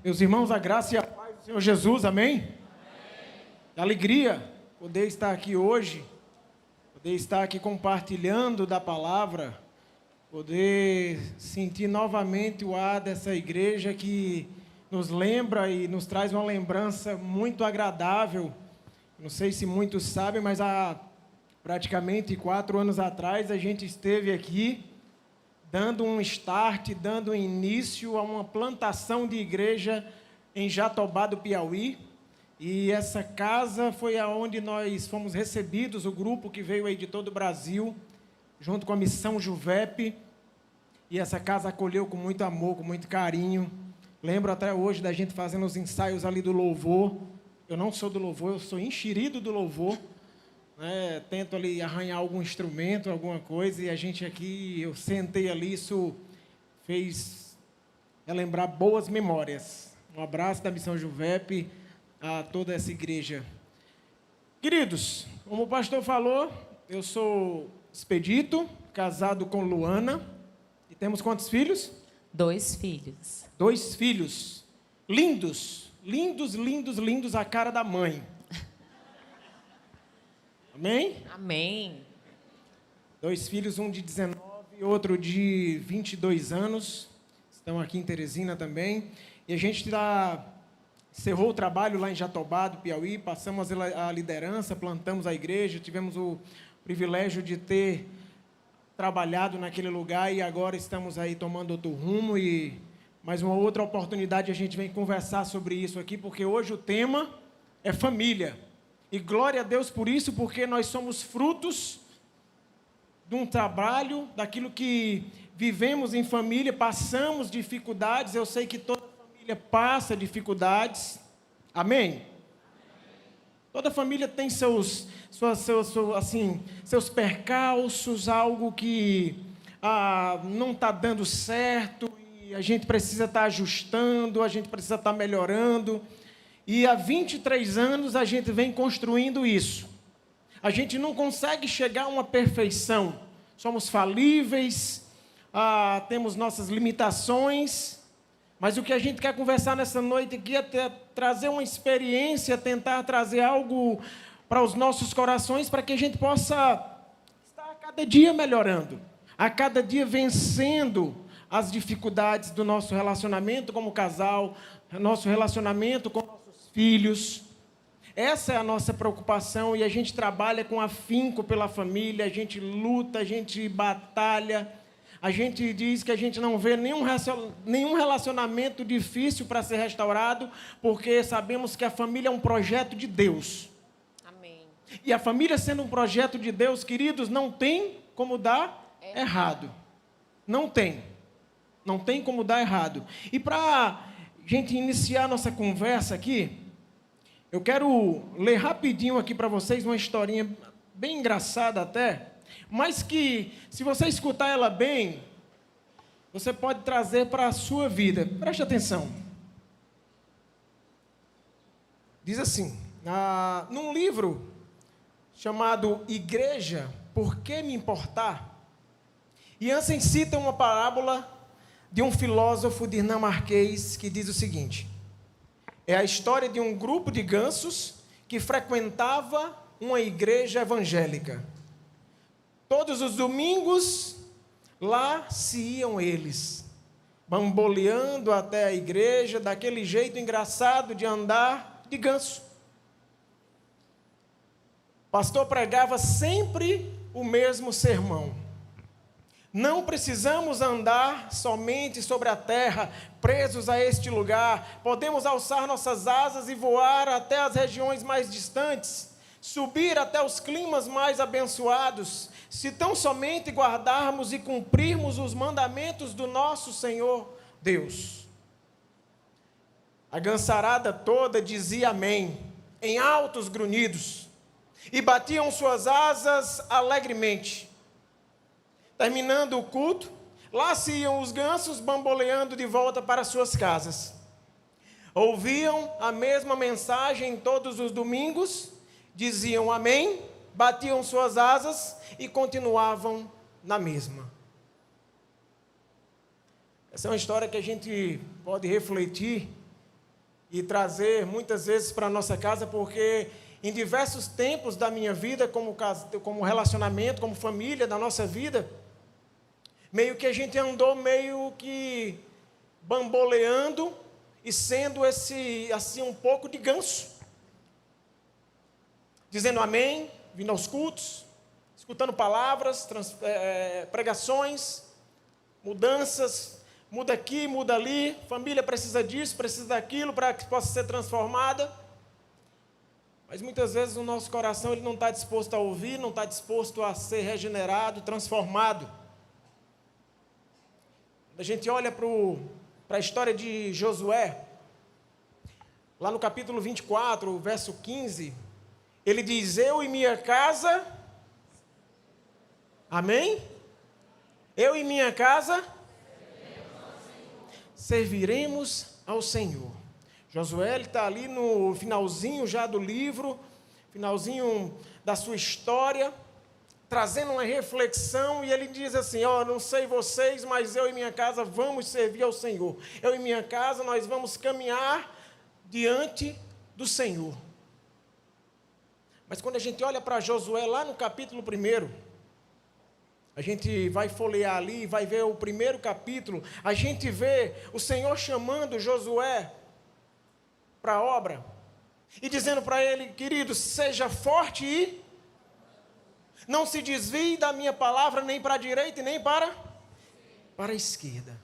Meus irmãos, a graça e a paz do Senhor Jesus, amém? Amém. Alegria poder estar aqui hoje, poder estar aqui compartilhando da palavra, poder sentir novamente o ar dessa igreja que nos lembra e nos traz uma lembrança muito agradável. Não sei se muitos sabem, mas há praticamente 4 anos atrás a gente esteve aqui dando um start, dando um início a uma plantação de igreja em Jatobá do Piauí. E essa casa foi aonde nós fomos recebidos, o grupo que veio aí de todo o Brasil, junto com a Missão Juvep. E essa casa acolheu com muito amor, com muito carinho. Lembro até hoje da gente fazendo os ensaios ali do louvor. Eu não sou do louvor, eu sou enxerido do louvor. Tento ali arranhar algum instrumento, alguma coisa, e a gente aqui, eu sentei ali, isso fez relembrar boas memórias. Um abraço da Missão Juvep a toda essa igreja. Queridos, como o pastor falou, eu sou Expedito, casado com Luana, e temos quantos filhos? 2 filhos. 2 filhos, lindos, lindos, lindos, lindos, a cara da mãe. Amém? Amém. 2 filhos, um de 19 e outro de 22 anos. Estão aqui em Teresina também. E a gente encerrou o trabalho lá em Jatobá do Piauí, passamos a liderança, plantamos a igreja, tivemos o privilégio de ter trabalhado naquele lugar e agora estamos aí tomando outro rumo e mais uma outra oportunidade a gente vem conversar sobre isso aqui, porque hoje o tema é família. E glória a Deus por isso, porque nós somos frutos de um trabalho, daquilo que vivemos em família, passamos dificuldades. Eu sei que toda família passa dificuldades. Amém? Toda família tem seus percalços, algo que não está dando certo, e a gente precisa estar ajustando, a gente precisa estar melhorando. E há 23 anos a gente vem construindo isso. A gente não consegue chegar a uma perfeição. Somos falíveis, temos nossas limitações. Mas o que a gente quer conversar nessa noite aqui é trazer uma experiência, tentar trazer algo para os nossos corações, para que a gente possa estar a cada dia melhorando, a cada dia vencendo as dificuldades do nosso relacionamento como casal, nosso relacionamento com nossos filhos. Essa é a nossa preocupação e a gente trabalha com afinco pela família, a gente luta, a gente batalha, a gente diz que a gente não vê nenhum relacionamento difícil para ser restaurado, porque sabemos que a família é um projeto de Deus. Amém. E a família sendo um projeto de Deus, queridos, não tem como dar errado. Não tem. Não tem como dar errado. E para gente iniciar nossa conversa aqui, eu quero ler rapidinho aqui para vocês uma historinha bem engraçada até, mas que, se você escutar ela bem, você pode trazer para a sua vida. Preste atenção. Diz assim, num livro chamado Igreja, Por que Me Importar? Jansen cita uma parábola de um filósofo dinamarquês que diz o seguinte: é a história de um grupo de gansos que frequentava uma igreja evangélica. Todos os domingos, lá se iam eles, bamboleando até a igreja, daquele jeito engraçado de andar de ganso. O pastor pregava sempre o mesmo sermão. Não precisamos andar somente sobre a terra, presos a este lugar. Podemos alçar nossas asas e voar até as regiões mais distantes, subir até os climas mais abençoados, se tão somente guardarmos e cumprirmos os mandamentos do nosso Senhor Deus. A gansarada toda dizia amém, em altos grunhidos, e batiam suas asas alegremente. Terminando o culto, lá se iam os gansos bamboleando de volta para suas casas. Ouviam a mesma mensagem todos os domingos, diziam amém, batiam suas asas e continuavam na mesma. Essa é uma história que a gente pode refletir e trazer muitas vezes para a nossa casa, porque em diversos tempos da minha vida, como relacionamento, como família, da nossa vida, meio que a gente andou meio que bamboleando e sendo assim, um pouco de ganso. Dizendo amém, vindo aos cultos, escutando palavras, pregações, mudanças, muda aqui, muda ali, família precisa disso, precisa daquilo para que possa ser transformada. Mas muitas vezes o nosso coração ele não está disposto a ouvir, não está disposto a ser regenerado, transformado. Quando a gente olha para a história de Josué, lá no capítulo 24, verso 15, ele diz: eu e minha casa, amém? Eu e minha casa serviremos ao Senhor. Josué está ali no finalzinho já do livro, finalzinho da sua história, trazendo uma reflexão, e ele diz assim: não sei vocês, mas eu e minha casa vamos servir ao Senhor. Eu e minha casa, nós vamos caminhar diante do Senhor. Mas quando a gente olha para Josué, lá no capítulo 1, a gente vai folhear ali, vai ver o primeiro capítulo, a gente vê o Senhor chamando Josué para a obra, e dizendo para ele: querido, seja forte e não se desvie da minha palavra, nem para a direita e nem para a esquerda.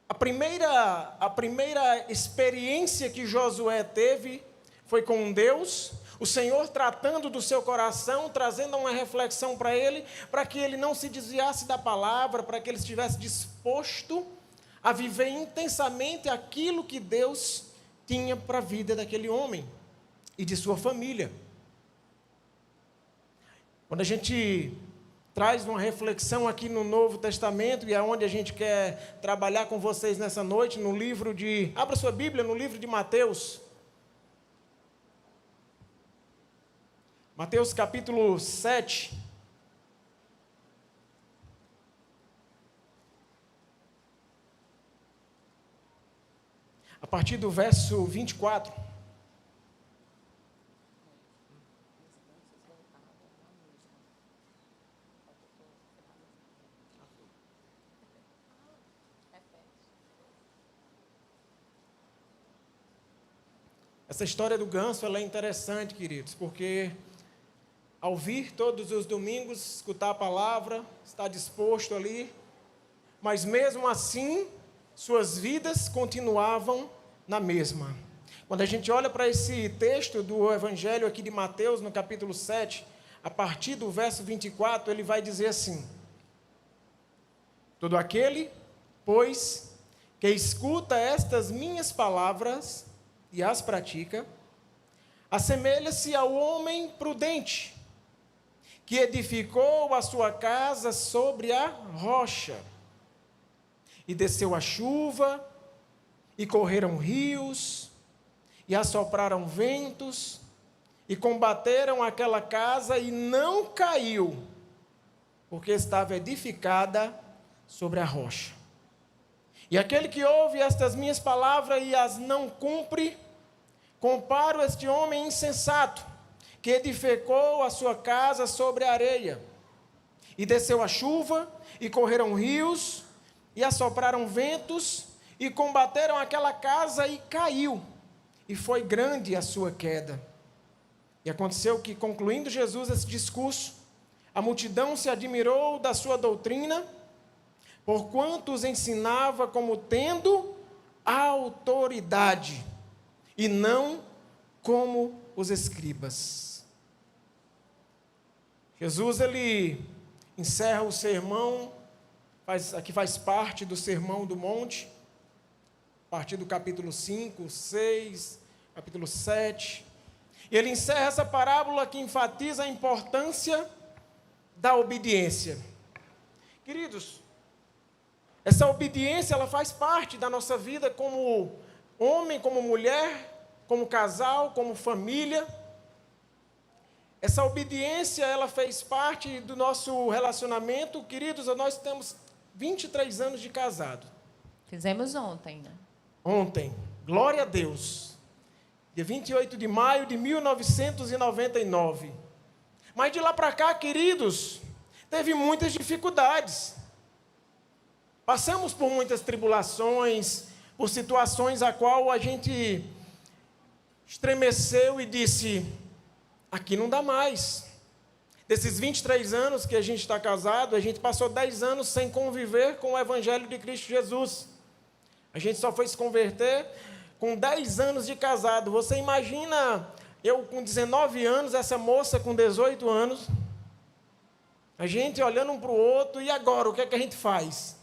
A primeira experiência que Josué teve foi com Deus, o Senhor tratando do seu coração, trazendo uma reflexão para ele, para que ele não se desviasse da palavra, para que ele estivesse disposto a viver intensamente aquilo que Deus tinha para a vida daquele homem e de sua família. Quando a gente traz uma reflexão aqui no Novo Testamento, e é onde a gente quer trabalhar com vocês nessa noite, no livro de... Abra sua Bíblia no livro de Mateus. Mateus capítulo 7. A partir do verso 24. Essa história do ganso ela é interessante, queridos, porque ao vir todos os domingos, escutar a palavra, estar disposto ali, mas mesmo assim, suas vidas continuavam na mesma. Quando a gente olha para esse texto do Evangelho aqui de Mateus, no capítulo 7, a partir do verso 24, ele vai dizer assim: todo aquele, pois, que escuta estas minhas palavras e as pratica, assemelha-se ao homem prudente, que edificou a sua casa sobre a rocha, e desceu a chuva, e correram rios, e assopraram ventos, e combateram aquela casa, e não caiu, porque estava edificada sobre a rocha. E aquele que ouve estas minhas palavras e as não cumpre, comparo este homem insensato, que edificou a sua casa sobre a areia, e desceu a chuva, e correram rios, e assopraram ventos, e combateram aquela casa, e caiu, e foi grande a sua queda. E aconteceu que, concluindo Jesus esse discurso, a multidão se admirou da sua doutrina, porquanto os ensinava como tendo autoridade, e não como os escribas. Jesus, ele encerra o sermão, aqui faz parte do Sermão do Monte, a partir do capítulo 5, 6, capítulo 7, e ele encerra essa parábola que enfatiza a importância da obediência. Queridos, essa obediência, ela faz parte da nossa vida como homem, como mulher, como casal, como família. Essa obediência, ela fez parte do nosso relacionamento. Queridos, nós temos 23 anos de casado. Fizemos ontem, né? Ontem. Glória a Deus. Dia 28 de maio de 1999. Mas de lá para cá, queridos, teve muitas dificuldades. Passamos por muitas tribulações, por situações a qual a gente estremeceu e disse, aqui não dá mais. Desses 23 anos que a gente está casado, a gente passou 10 anos sem conviver com o Evangelho de Cristo Jesus. A gente só foi se converter com 10 anos de casado. Você imagina eu com 19 anos, essa moça com 18 anos, a gente olhando um para o outro, e agora, o que é que a gente faz?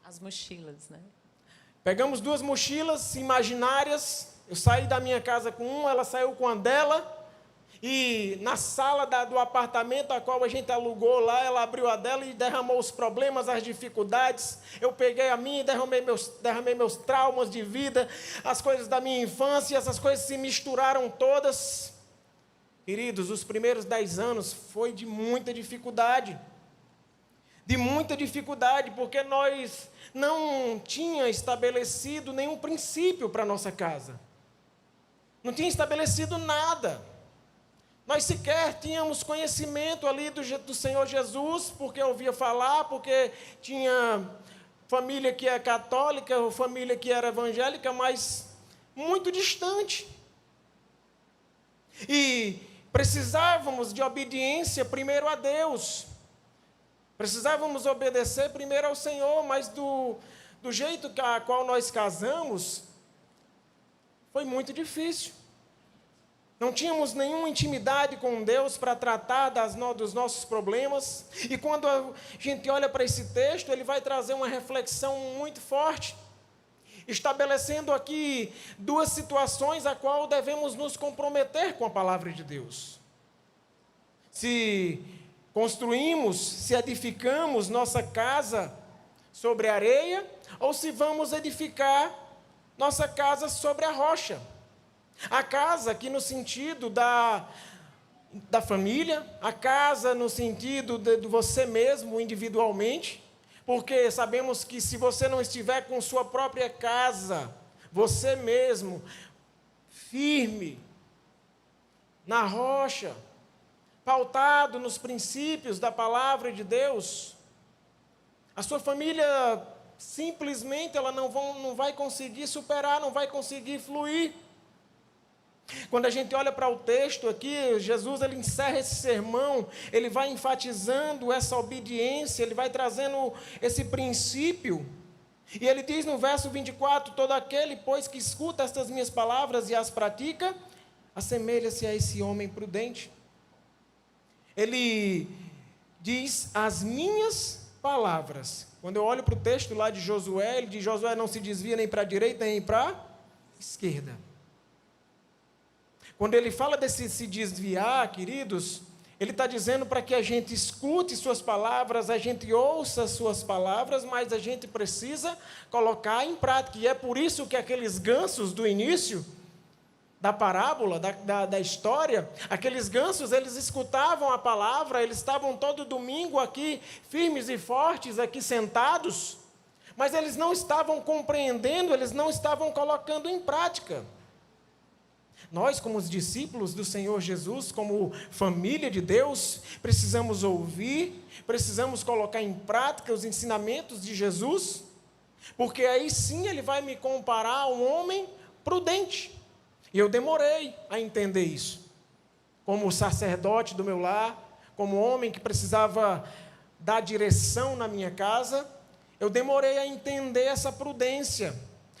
As mochilas, né? Pegamos 2 mochilas imaginárias, eu saí da minha casa com uma, ela saiu com a dela, e na sala do apartamento a qual a gente alugou lá, ela abriu a dela e derramou os problemas, as dificuldades. Eu peguei a minha e derramei meus traumas de vida, as coisas da minha infância, essas coisas se misturaram todas. Queridos, os primeiros 10 anos foi de muita dificuldade. De muita dificuldade, porque nós não tínhamos estabelecido nenhum princípio para a nossa casa. Não tinha estabelecido nada. Nós sequer tínhamos conhecimento ali do Senhor Jesus, porque ouvia falar, porque tinha família que é católica, ou família que era evangélica, mas muito distante. E precisávamos de obediência primeiro a Deus. Precisávamos obedecer primeiro ao Senhor, mas do jeito a qual nós casamos, foi muito difícil. Não tínhamos nenhuma intimidade com Deus para tratar dos nossos problemas. E quando a gente olha para esse texto, ele vai trazer uma reflexão muito forte, estabelecendo aqui 2 situações a qual devemos nos comprometer com a palavra de Deus. Se construímos, se edificamos nossa casa sobre areia, ou se vamos edificar nossa casa sobre a rocha. A casa aqui no sentido da família, a casa no sentido de você mesmo, individualmente, porque sabemos que se você não estiver com sua própria casa, você mesmo, firme, na rocha, pautado nos princípios da palavra de Deus, a sua família simplesmente ela não vai conseguir superar, não vai conseguir fluir. Quando a gente olha para o texto aqui, Jesus ele encerra esse sermão, ele vai enfatizando essa obediência, ele vai trazendo esse princípio. E ele diz no verso 24, todo aquele, pois, que escuta estas minhas palavras e as pratica, assemelha-se a esse homem prudente. Ele diz, as minhas palavras. Quando eu olho para o texto lá de Josué, ele diz, Josué não se desvia nem para a direita, nem para a esquerda. Quando ele fala desse se desviar, queridos, ele está dizendo para que a gente escute suas palavras, a gente ouça suas palavras, mas a gente precisa colocar em prática. E é por isso que aqueles gansos do início da parábola, da história, aqueles gansos, eles escutavam a palavra, eles estavam todo domingo aqui, firmes e fortes, aqui sentados, mas eles não estavam compreendendo, eles não estavam colocando em prática. Nós, como os discípulos do Senhor Jesus, como família de Deus, precisamos ouvir, precisamos colocar em prática os ensinamentos de Jesus, porque aí sim ele vai me comparar a um homem prudente. E eu demorei a entender isso. Como sacerdote do meu lar, como homem que precisava dar direção na minha casa, eu demorei a entender essa prudência,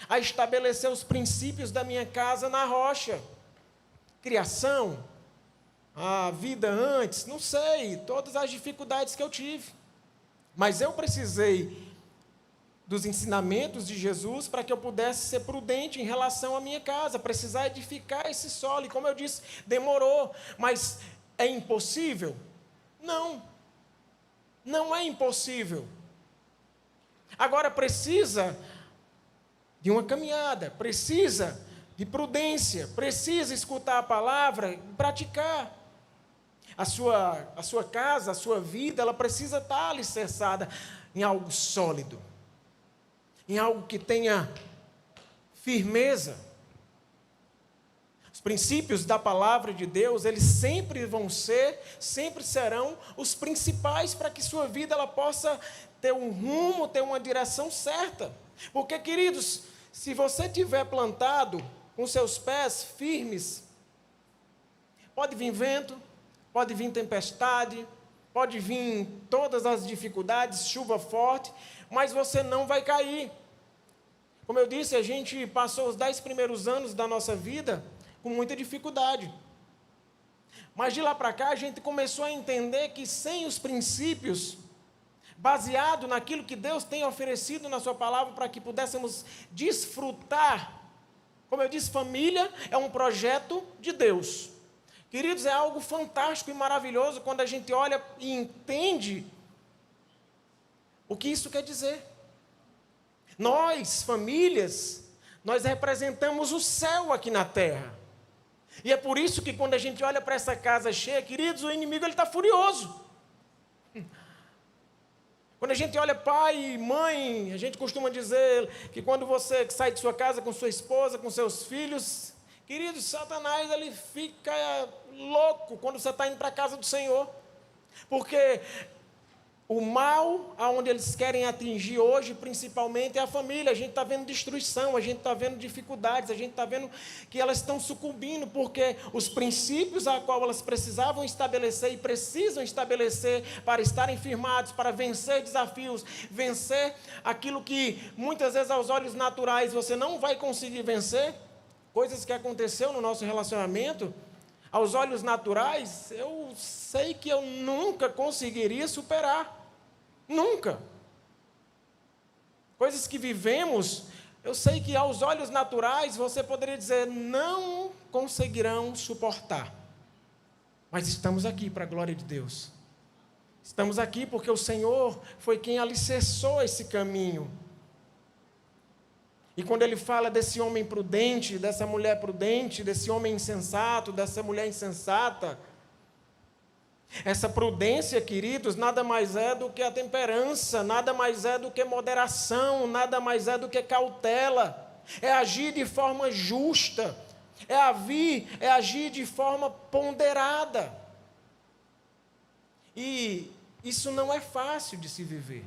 a estabelecer os princípios da minha casa na rocha. Criação, a vida antes, não sei, todas as dificuldades que eu tive. Mas eu precisei dos ensinamentos de Jesus para que eu pudesse ser prudente em relação à minha casa, precisar edificar esse solo. E como eu disse, demorou, mas é impossível? Não, não é impossível. Agora precisa de uma caminhada, precisa de prudência, precisa escutar a palavra e praticar. A sua casa, a sua vida, ela precisa estar alicerçada em algo sólido, em algo que tenha firmeza. Os princípios da palavra de Deus, eles sempre serão os principais para que sua vida ela possa ter um rumo, ter uma direção certa. Porque, queridos, se você tiver plantado com seus pés firmes, pode vir vento, pode vir tempestade, pode vir todas as dificuldades, chuva forte, mas você não vai cair. Como eu disse, a gente passou os 10 primeiros anos da nossa vida com muita dificuldade. Mas de lá para cá a gente começou a entender que sem os princípios, baseado naquilo que Deus tem oferecido na sua palavra para que pudéssemos desfrutar, como eu disse, família é um projeto de Deus. Queridos, é algo fantástico e maravilhoso quando a gente olha e entende o que isso quer dizer. Nós, famílias, nós representamos o céu aqui na terra. E é por isso que quando a gente olha para essa casa cheia, queridos, o inimigo está furioso. Quando a gente olha pai e mãe, a gente costuma dizer que quando você sai de sua casa com sua esposa, com seus filhos, queridos, Satanás ele fica louco quando você está indo para a casa do Senhor. Porque o mal aonde eles querem atingir hoje, principalmente, é a família. A gente está vendo destruição, a gente está vendo dificuldades, a gente está vendo que elas estão sucumbindo, porque os princípios a qual elas precisavam estabelecer e precisam estabelecer para estarem firmados, para vencer desafios, vencer aquilo que muitas vezes aos olhos naturais você não vai conseguir vencer, coisas que aconteceu no nosso relacionamento, aos olhos naturais, eu sei que eu nunca conseguiria superar. Nunca. Coisas que vivemos, eu sei que aos olhos naturais, você poderia dizer, não conseguirão suportar. Mas estamos aqui para a glória de Deus. Estamos aqui porque o Senhor foi quem alicerçou esse caminho. E quando ele fala desse homem prudente, dessa mulher prudente, desse homem insensato, dessa mulher insensata, essa prudência, queridos, nada mais é do que a temperança, nada mais é do que moderação, nada mais é do que cautela, é agir de forma justa, é agir de forma ponderada. E isso não é fácil de se viver.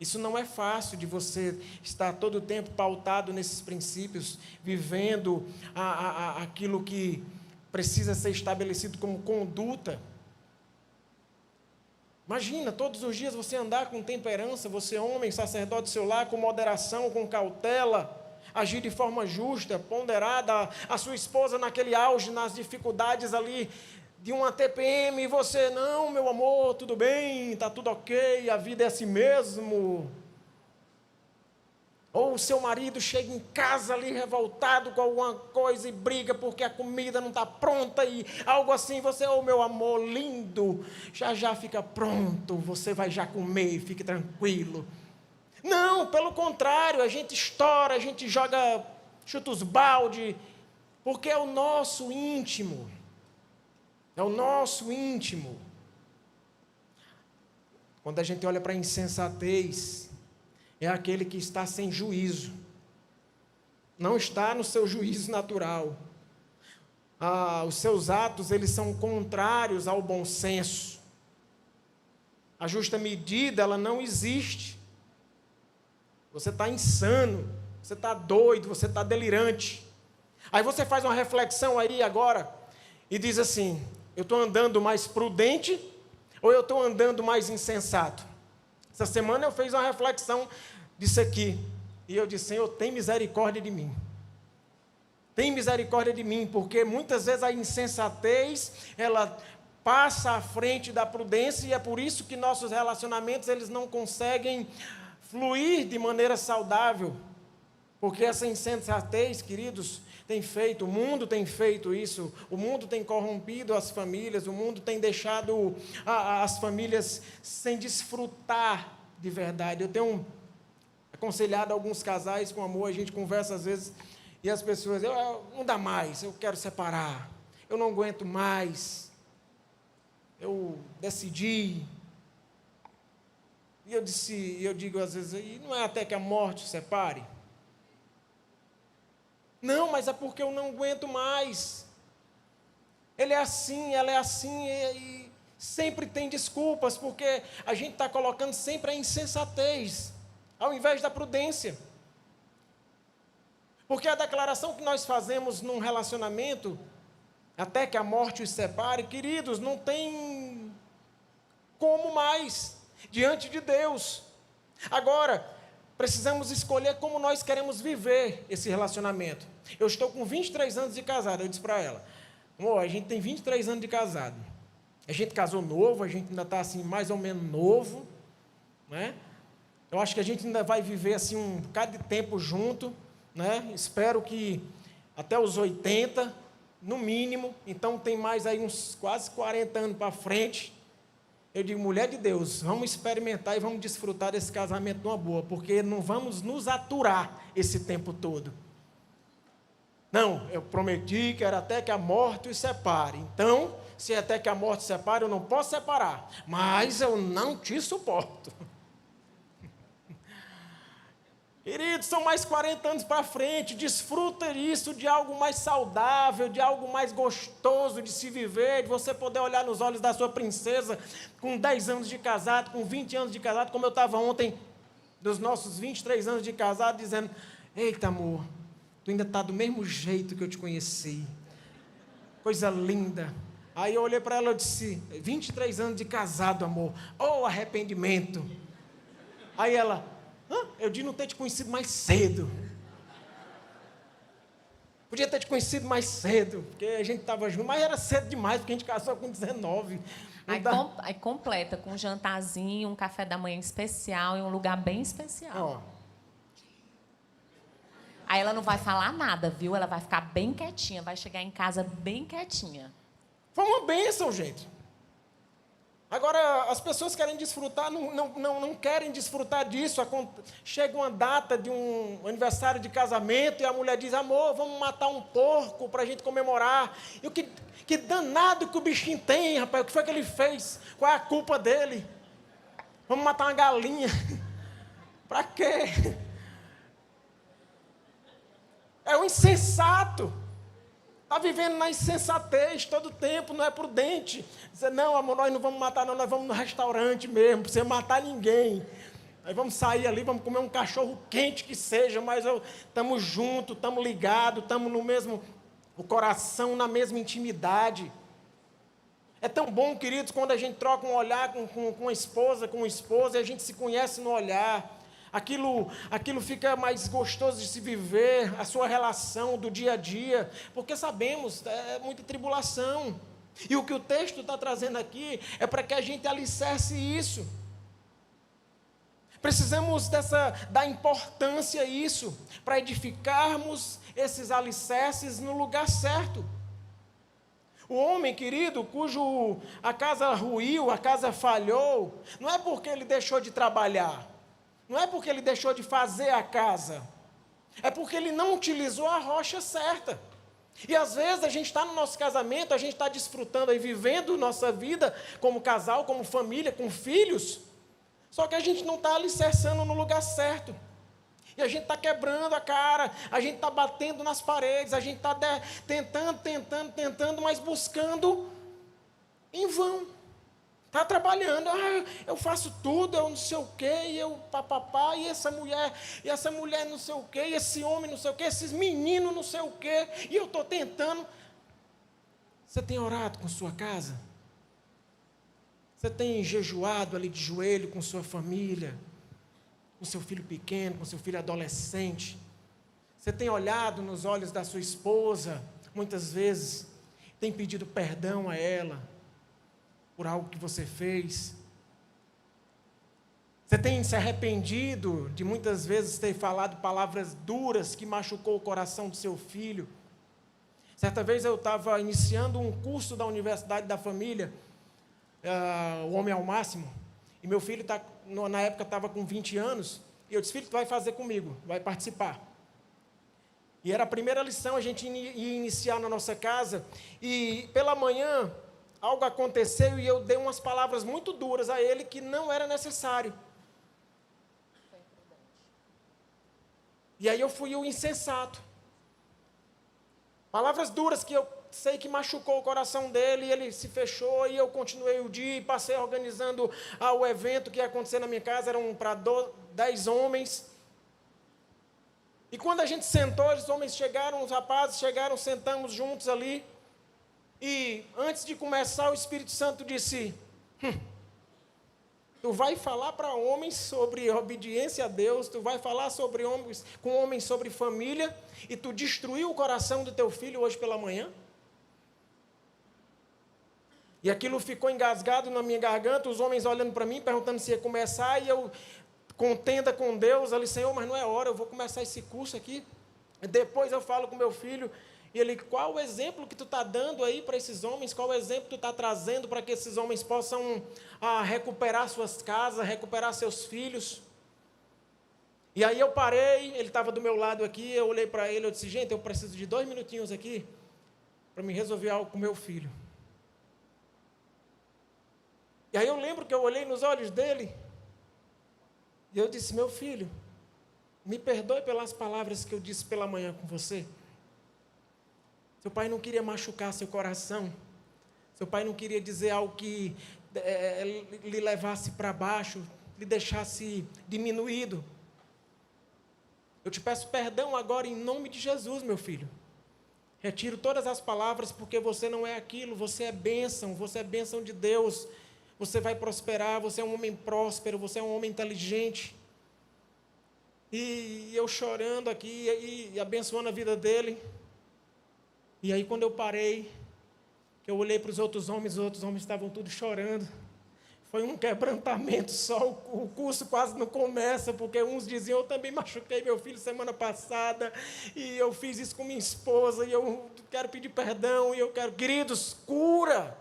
Isso não é fácil de você estar todo o tempo pautado nesses princípios, vivendo aquilo que precisa ser estabelecido como conduta. Imagina, todos os dias você andar com temperança, você homem, sacerdote do seu lar, com moderação, com cautela, agir de forma justa, ponderada, a sua esposa naquele auge, nas dificuldades ali, de uma TPM, e você, não, meu amor, tudo bem, está tudo ok, a vida é assim mesmo. Ou o seu marido chega em casa ali revoltado com alguma coisa e briga porque a comida não está pronta e algo assim, você, oh meu amor lindo, já fica pronto, você vai já comer, fique tranquilo. Não, pelo contrário, a gente estoura, a gente chuta os balde, porque é o nosso íntimo. É o nosso íntimo. Quando a gente olha para a insensatez, é aquele que está sem juízo. Não está no seu juízo natural. Os seus atos, eles são contrários ao bom senso. A justa medida, ela não existe. Você está insano, você está doido, você está delirante. Aí você faz uma reflexão aí agora e diz assim, eu estou andando mais prudente ou eu estou andando mais insensato? Essa semana eu fiz uma reflexão disso aqui. E eu disse, Senhor, tem misericórdia de mim. Tem misericórdia de mim, porque muitas vezes a insensatez, ela passa à frente da prudência e é por isso que nossos relacionamentos, eles não conseguem fluir de maneira saudável. Porque essa insensatez, queridos, o mundo tem feito isso, o mundo tem corrompido as famílias, o mundo tem deixado as famílias sem desfrutar de verdade. Eu tenho aconselhado alguns casais com amor, a gente conversa às vezes, e as pessoas, não dá mais, eu quero separar, eu não aguento mais, eu decidi. E eu digo às vezes, e não é até que a morte separe? Não, mas é porque eu não aguento mais. Ele é assim, ela é assim, e sempre tem desculpas, porque a gente está colocando sempre a insensatez, ao invés da prudência. Porque a declaração que nós fazemos num relacionamento, até que a morte os separe, queridos, não tem como mais, diante de Deus. Agora, precisamos escolher como nós queremos viver esse relacionamento. Eu estou com 23 anos de casado, eu disse para ela, amor, a gente tem 23 anos de casado. A gente casou novo, a gente ainda está assim, mais ou menos novo, né? Eu acho que a gente ainda vai viver assim um bocado de tempo junto, né? Espero que até os 80, no mínimo, então tem mais aí uns quase 40 anos para frente. Eu digo, mulher de Deus, vamos experimentar e vamos desfrutar desse casamento de uma boa, porque não vamos nos aturar esse tempo todo. Não, eu prometi que era até que a morte os separe. Então, se é até que a morte separe, eu não posso separar, mas eu não te suporto. Queridos, são mais 40 anos para frente, desfruta isso de algo mais saudável, de algo mais gostoso de se viver, de você poder olhar nos olhos da sua princesa com 10 anos de casado, com 20 anos de casado, como eu estava ontem, dos nossos 23 anos de casado, dizendo, eita amor, tu ainda está do mesmo jeito que eu te conheci, coisa linda. Aí eu olhei para ela e disse, 23 anos de casado, amor, oh arrependimento. Aí ela, eu de não ter te conhecido mais cedo. Podia ter te conhecido mais cedo, porque a gente estava junto, mas era cedo demais, porque a gente casou com 19. Aí completa com um jantarzinho, um café da manhã especial, em um lugar bem especial. Aí ela não vai falar nada, viu? Ela vai ficar bem quietinha, vai chegar em casa bem quietinha. Foi uma bênção, gente. Agora, as pessoas querem desfrutar, não querem desfrutar disso. Chega uma data de um aniversário de casamento e a mulher diz, amor, vamos matar um porco para a gente comemorar. E o que danado que o bichinho tem, rapaz, o que foi que ele fez? Qual é a culpa dele? Vamos matar uma galinha. Para quê? É um insensato. Está vivendo na insensatez todo o tempo, não é prudente. Dizer, não, amor, nós não vamos matar, não, nós vamos no restaurante mesmo, não sem matar ninguém. Aí vamos sair ali, vamos comer um cachorro quente que seja, mas estamos juntos, estamos ligados, estamos no mesmo o coração, na mesma intimidade. É tão bom, queridos, quando a gente troca um olhar com a esposa, com o esposo, e a gente se conhece no olhar. Aquilo fica mais gostoso de se viver, a sua relação do dia a dia, porque sabemos, é muita tribulação. E o que o texto está trazendo aqui é para que a gente alicerce isso. Precisamos dar importância a isso, para edificarmos esses alicerces no lugar certo. O homem, querido, a casa ruiu, a casa falhou, não é porque ele deixou de trabalhar. Não é porque ele deixou de fazer a casa, é porque ele não utilizou a rocha certa. E às vezes a gente está no nosso casamento, a gente está desfrutando e vivendo nossa vida como casal, como família, com filhos, só que a gente não está alicerçando no lugar certo. E a gente está quebrando a cara, a gente está batendo nas paredes, a gente está tentando, mas buscando em vão. Está trabalhando, eu faço tudo, eu não sei o quê, e eu papapá, e essa mulher não sei o quê, e esse homem não sei o quê, esses meninos não sei o quê, e eu estou tentando. Você tem orado com sua casa? Você tem jejuado ali de joelho com sua família, com seu filho pequeno, com seu filho adolescente? Você tem olhado nos olhos da sua esposa, muitas vezes, tem pedido perdão a ela, por algo que você fez? Você tem se arrependido de muitas vezes ter falado palavras duras que machucou o coração do seu filho? Certa vez eu estava iniciando um curso da Universidade da Família, o Homem ao Máximo, e meu filho na época estava com 20 anos, e eu disse, filho, tu vai fazer comigo, vai participar. E era a primeira lição, a gente ia iniciar na nossa casa, e pela manhã algo aconteceu e eu dei umas palavras muito duras a ele que não era necessário. E aí eu fui o insensato. Palavras duras que eu sei que machucou o coração dele, e ele se fechou, e eu continuei o dia, e passei organizando o evento que ia acontecer na minha casa, eram para 10 homens. E quando a gente sentou, os homens chegaram, os rapazes chegaram, sentamos juntos ali, e antes de começar, o Espírito Santo disse: tu vai falar para homens sobre obediência a Deus, tu vai falar com homens sobre família, e tu destruiu o coração do teu filho hoje pela manhã? E aquilo ficou engasgado na minha garganta, os homens olhando para mim, perguntando se ia começar, e eu, contenda com Deus, ali, Senhor, mas não é hora, eu vou começar esse curso aqui, depois eu falo com meu filho, e ele, qual o exemplo que tu está dando aí para esses homens, qual o exemplo que tu está trazendo para que esses homens possam recuperar suas casas, recuperar seus filhos? E aí eu parei, ele estava do meu lado aqui, eu olhei para ele, eu disse: gente, eu preciso de 2 minutinhos aqui, para me resolver algo com meu filho. E aí eu lembro que eu olhei nos olhos dele, e eu disse: meu filho, me perdoe pelas palavras que eu disse pela manhã com você. Seu pai não queria machucar seu coração. Seu pai não queria dizer algo que lhe levasse para baixo, lhe deixasse diminuído. Eu te peço perdão agora em nome de Jesus, meu filho. Retiro todas as palavras, porque você não é aquilo, você é bênção de Deus. Você vai prosperar, você é um homem próspero, você é um homem inteligente. E eu chorando aqui e abençoando a vida dele. E aí quando eu parei, que eu olhei para os outros homens estavam todos chorando. Foi um quebrantamento só, o curso quase não começa, porque uns diziam: eu também machuquei meu filho semana passada, e eu fiz isso com minha esposa, e eu quero pedir perdão, e eu quero... Queridos, cura,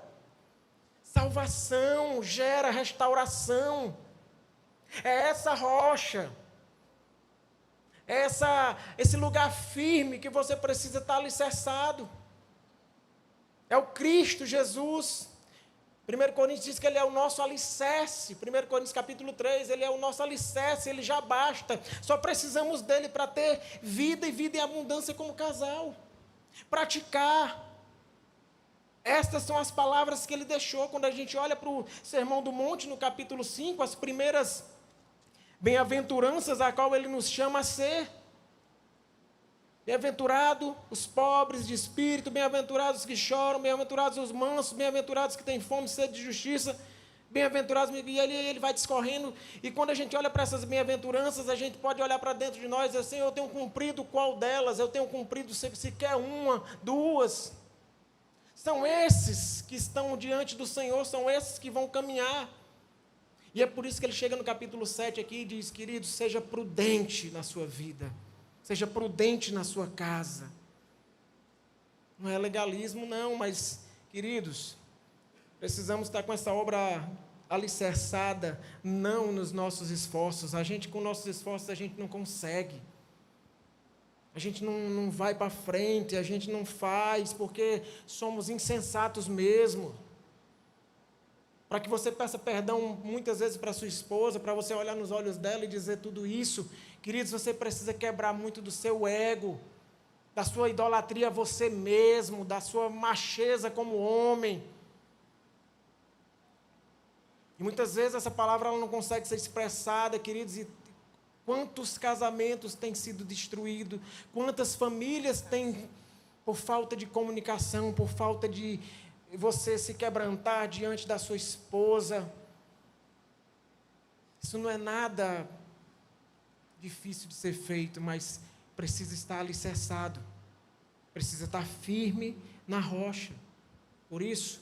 salvação, gera restauração, é essa rocha, esse lugar firme que você precisa estar alicerçado. É o Cristo Jesus. 1 Coríntios diz que Ele é o nosso alicerce. 1 Coríntios capítulo 3, Ele é o nosso alicerce, Ele já basta. Só precisamos dEle para ter vida e vida em abundância como casal. Praticar. Estas são as palavras que Ele deixou. Quando a gente olha para o Sermão do Monte, no capítulo 5, as primeiras bem-aventuranças a qual Ele nos chama a ser. Bem-aventurados os pobres de espírito, bem-aventurados os que choram, bem-aventurados os mansos, bem-aventurados que têm fome e sede de justiça, bem-aventurados, e ele vai discorrendo, e quando a gente olha para essas bem-aventuranças, a gente pode olhar para dentro de nós e dizer: assim, eu tenho cumprido qual delas? Eu tenho cumprido sequer uma, duas. São esses que estão diante do Senhor, são esses que vão caminhar. E é por isso que ele chega no capítulo 7 aqui e diz: querido, seja prudente na sua vida. Seja prudente na sua casa. Não é legalismo, não, mas, queridos, precisamos estar com essa obra alicerçada, não nos nossos esforços. Com nossos esforços, a gente não consegue. A gente não vai para frente, a gente não faz, porque somos insensatos mesmo. Para que você peça perdão muitas vezes para sua esposa, para você olhar nos olhos dela e dizer tudo isso, queridos, você precisa quebrar muito do seu ego, da sua idolatria a você mesmo, da sua macheza como homem. E muitas vezes essa palavra ela não consegue ser expressada, queridos, e quantos casamentos têm sido destruídos, quantas famílias têm, por falta de comunicação, por falta de você se quebrantar diante da sua esposa. Isso não é nada difícil de ser feito, mas precisa estar alicerçado, precisa estar firme na rocha. Por isso,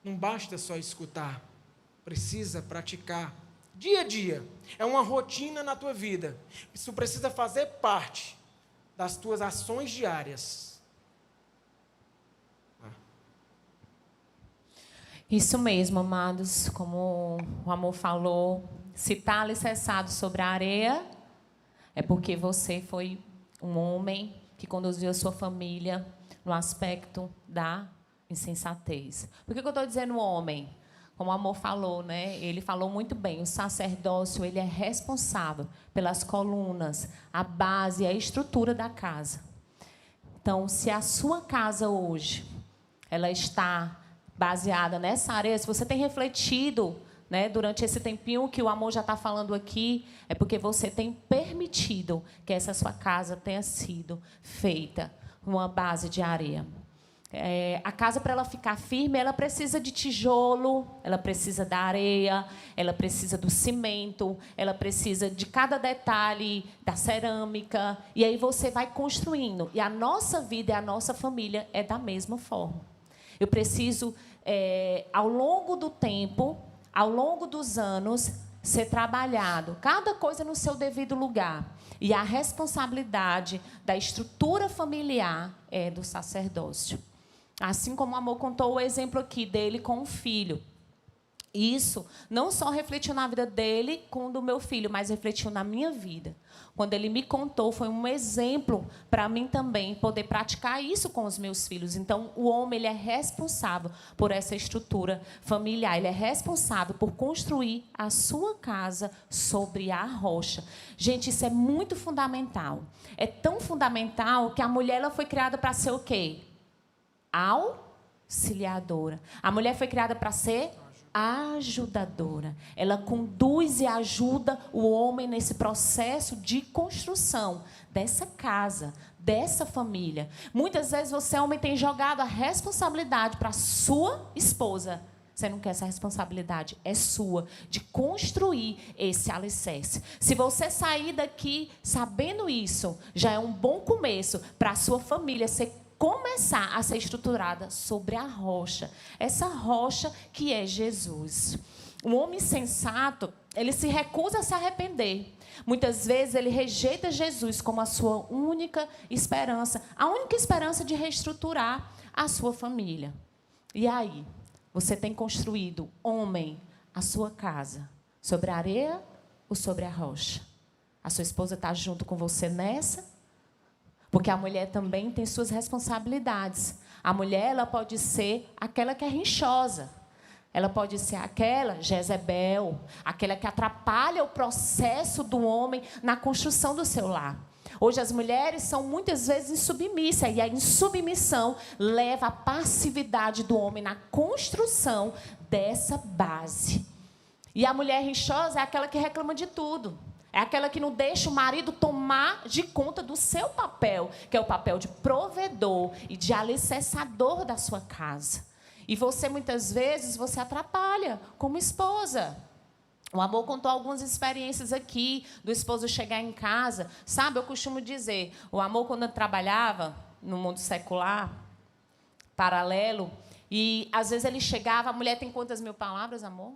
não basta só escutar, precisa praticar dia a dia. É uma rotina na tua vida. Isso precisa fazer parte das tuas ações diárias. Isso mesmo, amados, como o amor falou, se está alicerçado sobre a areia, é porque você foi um homem que conduziu a sua família no aspecto da insensatez. Por que eu estou dizendo homem? Como o amor falou, né? Ele falou muito bem, o sacerdócio ele é responsável pelas colunas, a base, a estrutura da casa. Então, se a sua casa hoje, ela está baseada nessa areia, se você tem refletido, né, durante esse tempinho que o amor já está falando aqui, é porque você tem permitido que essa sua casa tenha sido feita numa base de areia. A casa, para ela ficar firme, ela precisa de tijolo, ela precisa da areia, ela precisa do cimento, ela precisa de cada detalhe da cerâmica. E aí você vai construindo. E a nossa vida e a nossa família é da mesma forma. Eu preciso, ao longo do tempo, ao longo dos anos, ser trabalhado, cada coisa no seu devido lugar. E a responsabilidade da estrutura familiar é do sacerdócio. Assim como o amor contou o exemplo aqui dele com o filho. Isso não só refletiu na vida dele com o do meu filho, mas refletiu na minha vida. Quando ele me contou, foi um exemplo para mim também poder praticar isso com os meus filhos. Então, o homem ele é responsável por essa estrutura familiar. Ele é responsável por construir a sua casa sobre a rocha. Gente, isso é muito fundamental. É tão fundamental que a mulher ela foi criada para ser o quê? Auxiliadora. A mulher foi criada para ser ajudadora. Ela conduz e ajuda o homem nesse processo de construção dessa casa, dessa família. Muitas vezes você, homem, tem jogado a responsabilidade para a sua esposa. Você não quer essa responsabilidade, é sua, de construir esse alicerce. Se você sair daqui sabendo isso, já é um bom começo para a sua família começar a ser estruturada sobre a rocha. Essa rocha que é Jesus. Um homem sensato, ele se recusa a se arrepender. Muitas vezes ele rejeita Jesus como a sua única esperança, a única esperança de reestruturar a sua família. E aí, você tem construído, homem, a sua casa sobre a areia ou sobre a rocha? A sua esposa está junto com você nessa? Porque a mulher também tem suas responsabilidades. A mulher ela pode ser aquela que é rinchosa. Ela pode ser aquela Jezebel, aquela que atrapalha o processo do homem na construção do seu lar. Hoje as mulheres são muitas vezes insubmissas, e a insubmissão leva à passividade do homem na construção dessa base. E a mulher rinchosa é aquela que reclama de tudo. É aquela que não deixa o marido tomar de conta do seu papel, que é o papel de provedor e de alicerçador da sua casa. E você, muitas vezes, você atrapalha como esposa. O amor contou algumas experiências aqui, do esposo chegar em casa. Sabe, eu costumo dizer, o amor, quando eu trabalhava no mundo secular, paralelo, e às vezes ele chegava, a mulher tem quantas mil palavras, amor?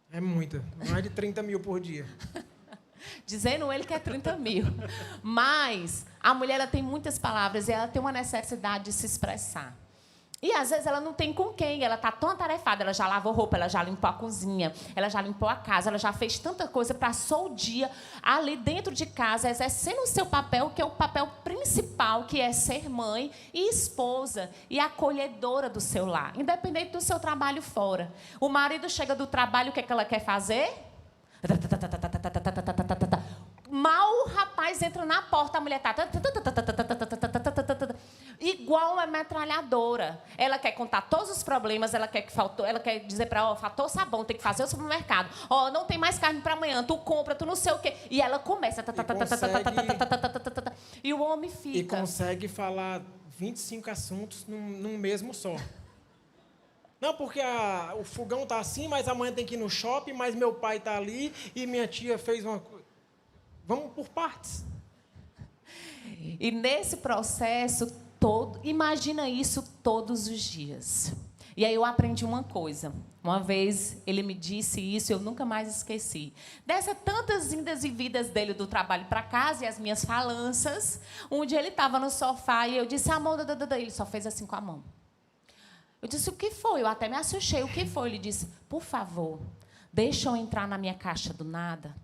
É muita, mais de 30 mil por dia. Dizendo ele que é 30 mil. Mas a mulher ela tem muitas palavras e ela tem uma necessidade de se expressar. E, às vezes, ela não tem com quem. Ela está tão atarefada. Ela já lavou roupa, ela já limpou a cozinha, ela já limpou a casa, ela já fez tanta coisa, passou o dia ali dentro de casa, exercendo o seu papel, que é o papel principal, que é ser mãe e esposa e acolhedora do seu lar, independente do seu trabalho fora. O marido chega do trabalho, o que é que ela quer fazer? Mal o rapaz entra na porta, a mulher está igual uma metralhadora. Ela quer contar todos os problemas, ela quer que faltou, ela quer dizer para ela, faltou sabão, tem que fazer o supermercado. Ó, não tem mais carne para amanhã, tu compra, tu não sei o quê. E ela começa e o homem fica. E consegue falar 25 assuntos num mesmo só. Não, porque o fogão tá assim, mas amanhã tem que ir no shopping, mas meu pai tá ali e minha tia fez uma coisa. Vamos por partes. E nesse processo todo, imagina isso todos os dias. E aí eu aprendi uma coisa. Uma vez ele me disse isso e eu nunca mais esqueci. Dessas tantas indas e vidas dele do trabalho para casa e as minhas falanças, um dia ele estava no sofá e eu disse, amor, ele só fez assim com a mão. Eu disse, o que foi? Eu até me assustei. O que foi? Ele disse, por favor, deixa eu entrar na minha caixa do nada.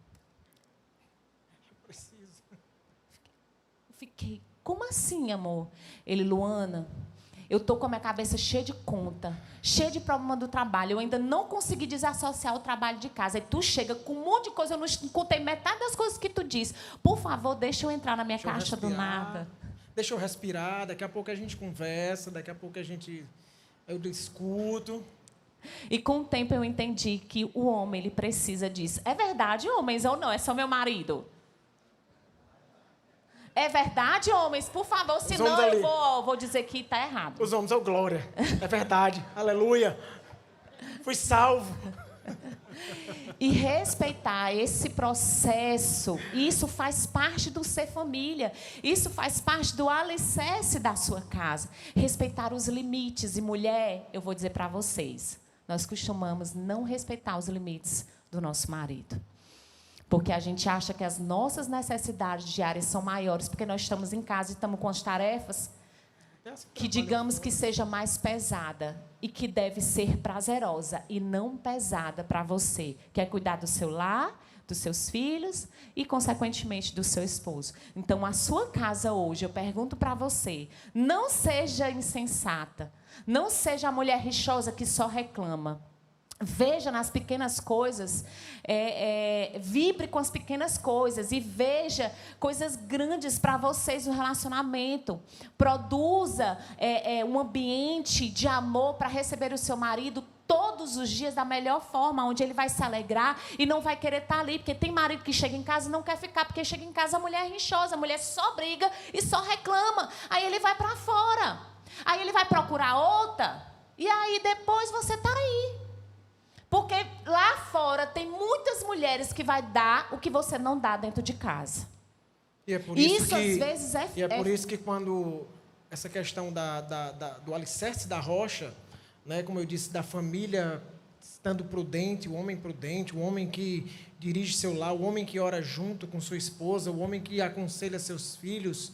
Eu preciso. Eu fiquei, como assim, amor? Ele, Luana, eu estou com a minha cabeça cheia de conta, cheia de problema do trabalho. Eu ainda não consegui desassociar o trabalho de casa. E tu chega com um monte de coisa, eu não contei metade das coisas que tu disse. Por favor, deixa eu entrar na minha caixa do nada. deixa eu respirar, daqui a pouco a gente conversa, daqui a pouco eu discuto. E com o tempo eu entendi que o homem, ele precisa disso. É verdade, homens, ou não? É só meu marido? É verdade, homens? Por favor, senão eu vou dizer que está errado. Os homens, glória. É verdade. Aleluia. Fui salvo. E respeitar esse processo, isso faz parte do ser família. Isso faz parte do alicerce da sua casa. Respeitar os limites. E, mulher, eu vou dizer para vocês, nós costumamos não respeitar os limites do nosso marido. Porque a gente acha que as nossas necessidades diárias são maiores, porque nós estamos em casa e estamos com as tarefas que, digamos, que seja mais pesada e que deve ser prazerosa e não pesada para você, que é cuidar do seu lar, dos seus filhos e, consequentemente, do seu esposo. Então, a sua casa hoje, eu pergunto para você, não seja insensata, não seja a mulher rixosa que só reclama. Veja nas pequenas coisas, vibre com as pequenas coisas e veja coisas grandes para vocês no relacionamento. Produza um ambiente de amor para receber o seu marido todos os dias da melhor forma, onde ele vai se alegrar e não vai querer estar ali. Porque tem marido que chega em casa e não quer ficar, porque chega em casa a mulher é rixosa, a mulher só briga e só reclama. Aí ele vai para fora, aí ele vai procurar outra e aí depois você está aí. Porque lá fora tem muitas mulheres que vai dar o que você não dá dentro de casa. E é por isso às vezes E é por isso que quando essa questão do alicerce da rocha, né, como eu disse, da família estando prudente, o homem que dirige seu lar, o homem que ora junto com sua esposa, o homem que aconselha seus filhos,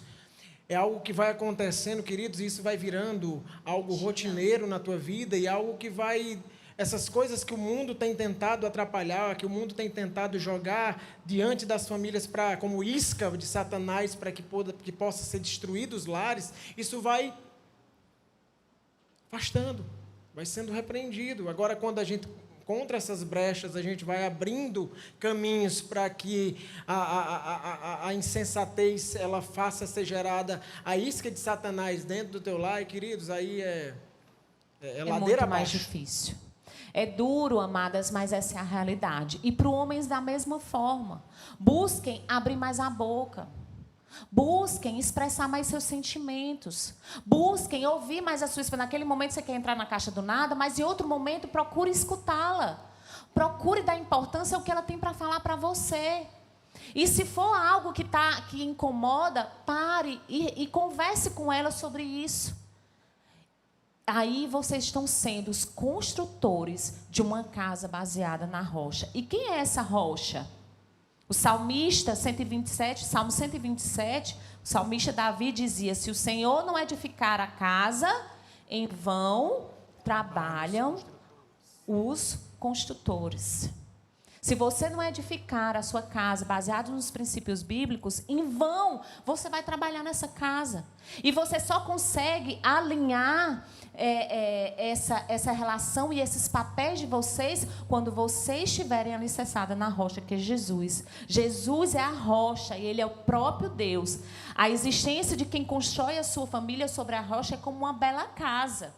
é algo que vai acontecendo, queridos, e isso vai virando algo rotineiro na tua vida e algo que vai... Essas coisas que o mundo tem tentado atrapalhar, que o mundo tem tentado jogar diante das famílias como isca de Satanás para que possa ser destruído os lares, isso vai afastando, vai sendo repreendido. Agora, quando a gente encontra essas brechas, a gente vai abrindo caminhos para que a insensatez ela faça ser gerada, a isca de Satanás dentro do teu lar, e, queridos, aí é ladeira muito abaixo. mais difícil. É duro, amadas, mas essa é a realidade. E para os homens, da mesma forma. Busquem abrir mais a boca. Busquem expressar mais seus sentimentos. Busquem ouvir mais a sua esposa. Naquele momento você quer entrar na caixa do nada, mas em outro momento procure escutá-la. Procure dar importância ao que ela tem para falar para você. E se for algo que incomoda, pare e converse com ela sobre isso. Aí vocês estão sendo os construtores de uma casa baseada na rocha. E quem é essa rocha? O salmista 127, Salmo 127, o salmista Davi dizia: se o Senhor não edificar a casa, em vão trabalham os construtores. Se você não edificar a sua casa baseado nos princípios bíblicos, em vão você vai trabalhar nessa casa. E você só consegue alinhar essa relação e esses papéis de vocês quando vocês estiverem alicerçados na rocha, que é Jesus. Jesus é a rocha e Ele é o próprio Deus. A existência de quem constrói a sua família sobre a rocha é como uma bela casa.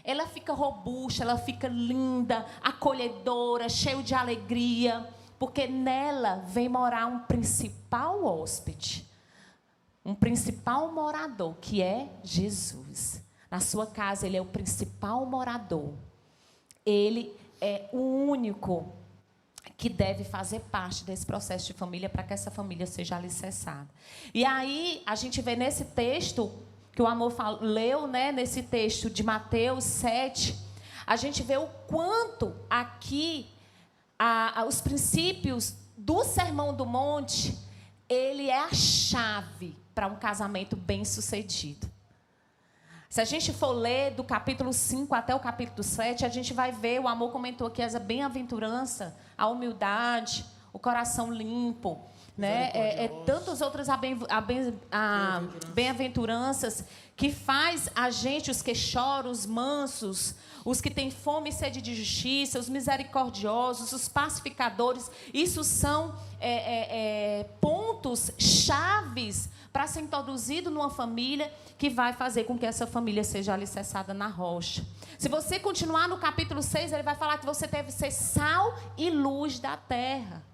Ela fica robusta, ela fica linda, acolhedora, cheia de alegria, porque nela vem morar um principal hóspede, um principal morador, que é Jesus. Na sua casa, Ele é o principal morador. Ele é o único que deve fazer parte desse processo de família para que essa família seja alicerçada. E aí, a gente vê nesse texto que o Amor leu, né, nesse texto de Mateus 7, a gente vê o quanto aqui os princípios do Sermão do Monte, ele é a chave para um casamento bem-sucedido. Se a gente for ler do capítulo 5 até o capítulo 7, a gente vai ver, o Amor comentou aqui, essa bem-aventurança, a humildade, o coração limpo, né? Tantas outras bem-aventuranças que faz a gente, os que choram, os mansos, os que têm fome e sede de justiça, os misericordiosos, os pacificadores. Isso são pontos chaves para ser introduzido numa família que vai fazer com que essa família seja alicerçada na rocha. Se você continuar no capítulo 6, ele vai falar que você deve ser sal e luz da terra.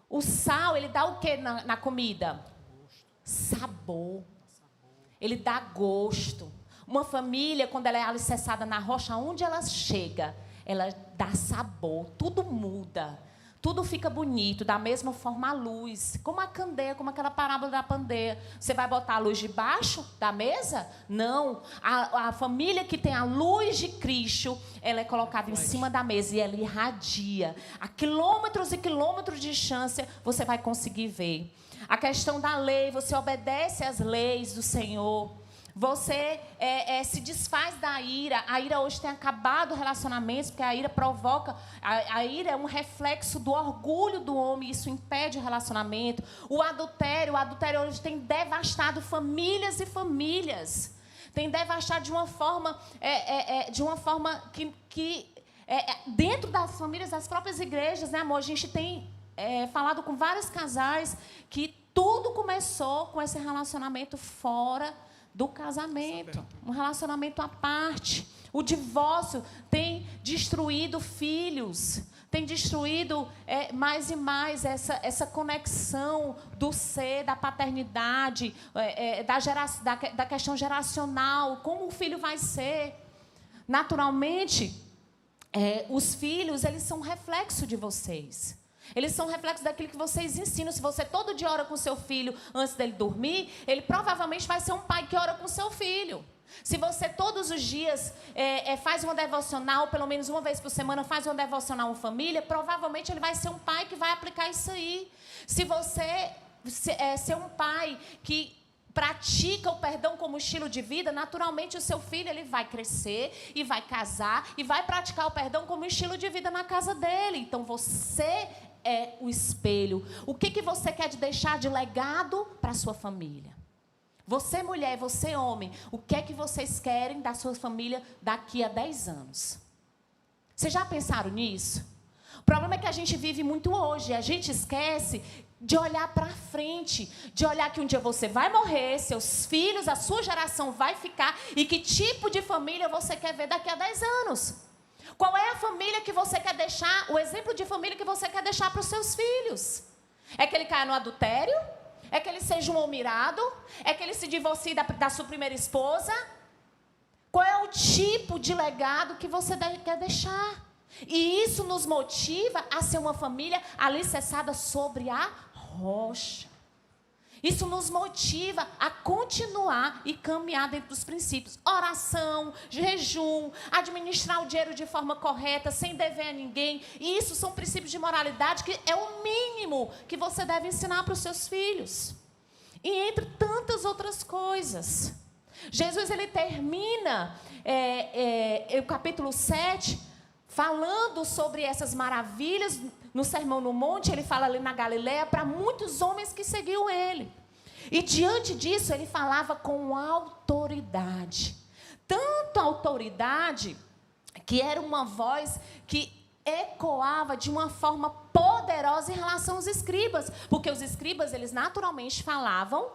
O sal, ele dá o que na comida? Sabor. Ele dá gosto. Uma família, quando ela é alicerçada na rocha, onde ela chega, ela dá sabor, tudo muda. Tudo fica bonito, da mesma forma a luz. Como a candeia, como aquela parábola da candeia. Você vai botar a luz debaixo da mesa? Não. A família que tem a luz de Cristo, ela é colocada em cima da mesa e ela irradia. A quilômetros e quilômetros de distância, você vai conseguir ver. A questão da lei, você obedece às leis do Senhor. Você se desfaz da ira. A ira hoje tem acabado relacionamentos, porque a ira provoca... A ira é um reflexo do orgulho do homem, isso impede o relacionamento. O adultério hoje tem devastado famílias e famílias. Tem devastado de uma forma que dentro das famílias, das próprias igrejas, né, amor? A gente tem falado com vários casais que tudo começou com esse relacionamento fora do casamento, um relacionamento à parte. O divórcio tem destruído filhos, tem destruído mais e mais essa conexão do ser, da paternidade, da questão geracional, como o filho vai ser. Naturalmente, os filhos, eles são reflexo de vocês. Eles são reflexos daquilo que vocês ensinam. Se você todo dia ora com seu filho antes dele dormir, ele provavelmente vai ser um pai que ora com seu filho. Se você todos os dias faz uma devocional, pelo menos uma vez por semana, faz uma devocional em família, provavelmente ele vai ser um pai que vai aplicar isso aí. Se você ser um pai que pratica o perdão como estilo de vida, naturalmente o seu filho ele vai crescer e vai casar e vai praticar o perdão como estilo de vida na casa dele. Então você é o espelho. O que você quer deixar de legado para a sua família? Você mulher, você homem, o que é que vocês querem da sua família daqui a 10 anos? Vocês já pensaram nisso? O problema é que a gente vive muito hoje, a gente esquece de olhar para frente, de olhar que um dia você vai morrer, seus filhos, a sua geração vai ficar, e que tipo de família você quer ver daqui a 10 anos? Qual é a família que você quer deixar, o exemplo de família que você quer deixar para os seus filhos? É que ele caia no adultério? É que ele seja um homirado? É que ele se divorcie da sua primeira esposa? Qual é o tipo de legado que você quer deixar? E isso nos motiva a ser uma família alicerçada sobre a rocha. Isso nos motiva a continuar e caminhar dentro dos princípios. Oração, jejum, administrar o dinheiro de forma correta, sem dever a ninguém. E isso são princípios de moralidade que é o mínimo que você deve ensinar para os seus filhos. E entre tantas outras coisas. Jesus, ele termina o capítulo 7, falando sobre essas maravilhas. No Sermão no Monte, ele fala ali na Galileia para muitos homens que seguiam ele. E diante disso, ele falava com autoridade. Tanto autoridade, que era uma voz que ecoava de uma forma poderosa em relação aos escribas. Porque os escribas, eles naturalmente falavam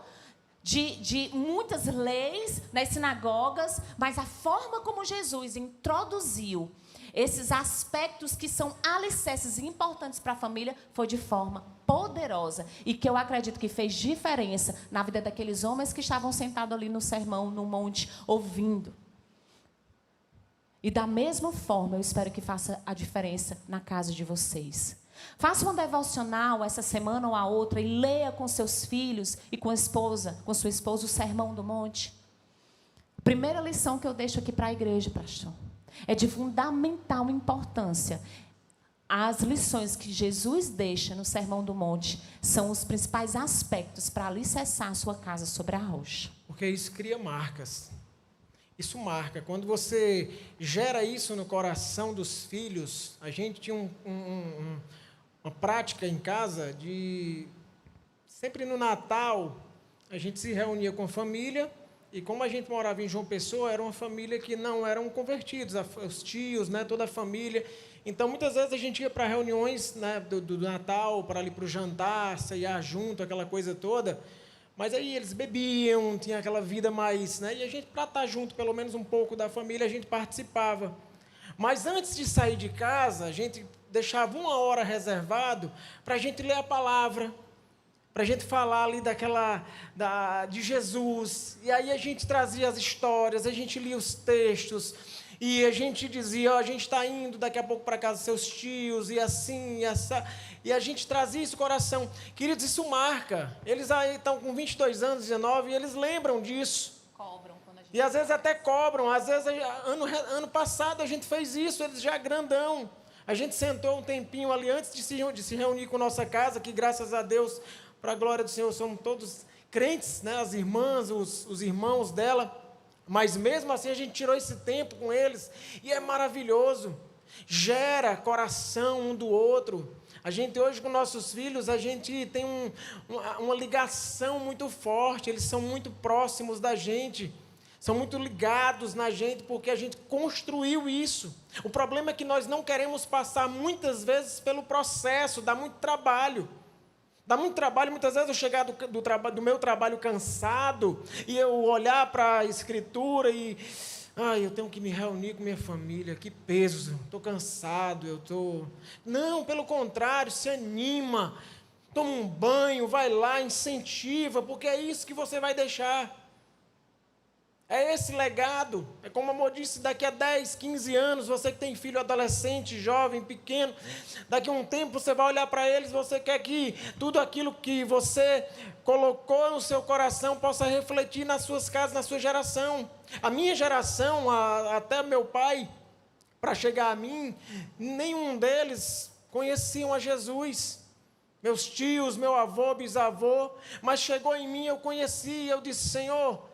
de muitas leis nas sinagogas, mas a forma como Jesus introduziu esses aspectos que são alicerces importantes para a família foi de forma poderosa e que eu acredito que fez diferença na vida daqueles homens que estavam sentados ali no sermão, no monte, ouvindo. E da mesma forma, eu espero que faça a diferença na casa de vocês. Faça uma devocional essa semana ou a outra e leia com seus filhos e com sua esposa, o Sermão do Monte. Primeira lição que eu deixo aqui para a igreja, pastor, é de fundamental importância. As lições que Jesus deixa no Sermão do Monte são os principais aspectos para alicerçar a sua casa sobre a rocha. Porque isso cria marcas. Isso marca. Quando você gera isso no coração dos filhos, a gente tinha uma prática em casa de... Sempre no Natal, a gente se reunia com a família. E como a gente morava em João Pessoa, era uma família que não eram convertidos, os tios, né, toda a família. Então, muitas vezes a gente ia para reuniões, né, do Natal, para ali para o jantar, cear junto, aquela coisa toda. Mas aí eles bebiam, tinha aquela vida mais, né? E a gente, para estar junto, pelo menos um pouco da família, a gente participava. Mas antes de sair de casa, a gente deixava uma hora reservado para a gente ler a palavra, para a gente falar ali de Jesus. E aí a gente trazia as histórias, a gente lia os textos, e a gente dizia, a gente está indo daqui a pouco para casa dos seus tios, e assim, e essa. E a gente trazia isso no coração. Queridos, isso marca. Eles aí estão com 22 anos, 19, e eles lembram disso. Cobram quando a gente... E às vezes até cobram. Às vezes, ano passado a gente fez isso, eles já grandão. A gente sentou um tempinho ali antes de se reunir com nossa casa, que graças a Deus, para a glória do Senhor, somos todos crentes, né? As irmãs, os irmãos dela. Mas mesmo assim a gente tirou esse tempo com eles. E é maravilhoso. Gera coração um do outro. A gente hoje com nossos filhos, a gente tem uma ligação muito forte, eles são muito próximos da gente, são muito ligados na gente, porque a gente construiu isso. O problema é que nós não queremos passar muitas vezes pelo processo, dá muito trabalho. Dá muito trabalho, muitas vezes eu chegar do meu trabalho cansado, e eu olhar para a Escritura e... eu tenho que me reunir com minha família, que peso, estou cansado, Não, pelo contrário, se anima, toma um banho, vai lá, incentiva, porque é isso que você vai deixar. É esse legado. É como a amor disse, daqui a 10, 15 anos, você que tem filho adolescente, jovem, pequeno, daqui a um tempo você vai olhar para eles, você quer que tudo aquilo que você colocou no seu coração possa refletir nas suas casas, na sua geração. A minha geração, até meu pai, para chegar a mim, nenhum deles conheciam a Jesus. Meus tios, meu avô, bisavô, mas chegou em mim, eu conheci, e eu disse, Senhor,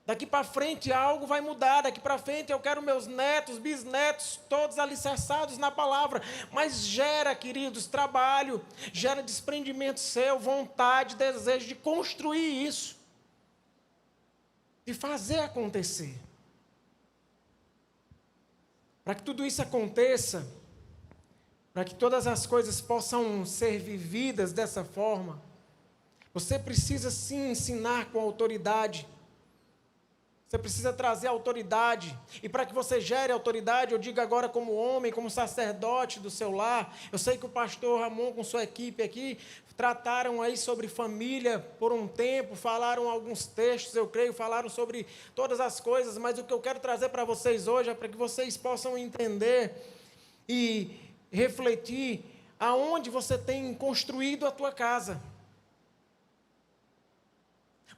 daqui para frente algo vai mudar, daqui para frente eu quero meus netos, bisnetos, todos alicerçados na palavra. Mas gera, queridos, trabalho, gera desprendimento seu, vontade, desejo de construir isso, de fazer acontecer. Para que tudo isso aconteça, para que todas as coisas possam ser vividas dessa forma, você precisa sim ensinar com autoridade. Você precisa trazer autoridade. E para que você gere autoridade, eu digo agora como homem, como sacerdote do seu lar. Eu sei que o pastor Ramon com sua equipe aqui trataram aí sobre família por um tempo, falaram alguns textos, eu creio, falaram sobre todas as coisas, mas o que eu quero trazer para vocês hoje é para que vocês possam entender e refletir aonde você tem construído a tua casa.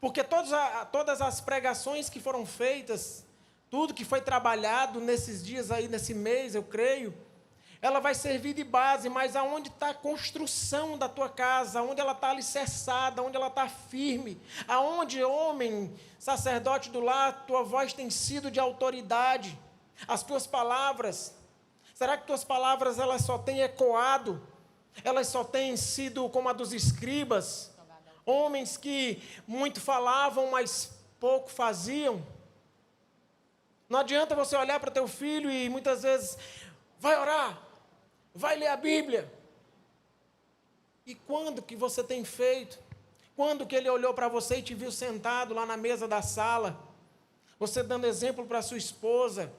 Porque todas as pregações que foram feitas, tudo que foi trabalhado nesses dias aí, nesse mês, eu creio, ela vai servir de base, mas aonde está a construção da tua casa, aonde ela está alicerçada, aonde ela está firme, aonde, homem, sacerdote do lar, tua voz tem sido de autoridade, as tuas palavras, será que tuas palavras elas só têm ecoado, elas só têm sido como a dos escribas, homens que muito falavam, mas pouco faziam? Não adianta você olhar para teu filho e muitas vezes, vai orar, vai ler a Bíblia. E quando que você tem feito? Quando que ele olhou para você e te viu sentado lá na mesa da sala? Você dando exemplo para sua esposa.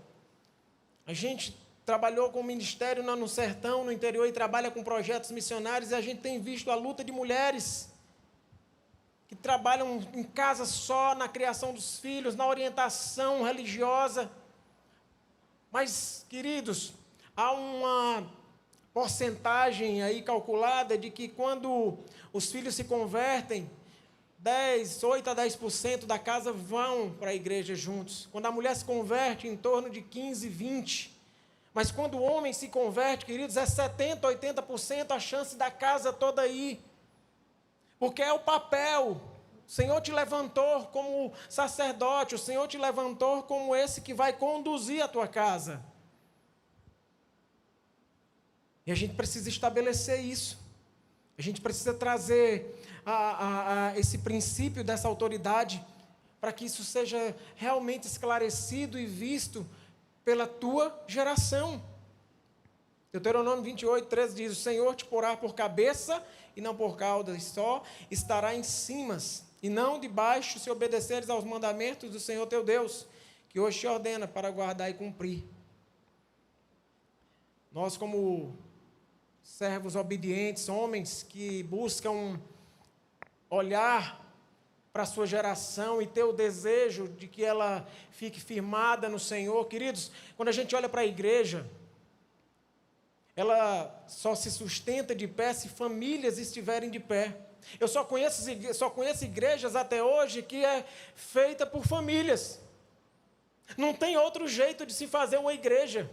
A gente trabalhou com o ministério no sertão, no interior, e trabalha com projetos missionários, e a gente tem visto a luta de mulheres que trabalham em casa só, na criação dos filhos, na orientação religiosa. Mas, queridos, há uma porcentagem aí calculada de que quando os filhos se convertem, 8 a 10% da casa vão para a igreja juntos. Quando a mulher se converte, em torno de 15, 20%. Mas quando o homem se converte, queridos, é 70%, 80% a chance da casa toda aí. Porque é o papel. O Senhor te levantou como sacerdote, o Senhor te levantou como esse que vai conduzir a tua casa. E a gente precisa estabelecer isso. A gente precisa trazer esse princípio dessa autoridade para que isso seja realmente esclarecido e visto pela tua geração. Deuteronômio 28, 13 diz, o Senhor te porá por cabeça e não por cauda, e só estará em cima e não debaixo se obedeceres aos mandamentos do Senhor teu Deus, que hoje te ordena para guardar e cumprir. Nós, como servos obedientes, homens que buscam olhar para a sua geração e ter o desejo de que ela fique firmada no Senhor. Queridos, quando a gente olha para a igreja, ela só se sustenta de pé se famílias estiverem de pé. Eu só conheço igrejas até hoje que é feita por famílias. Não tem outro jeito de se fazer uma igreja.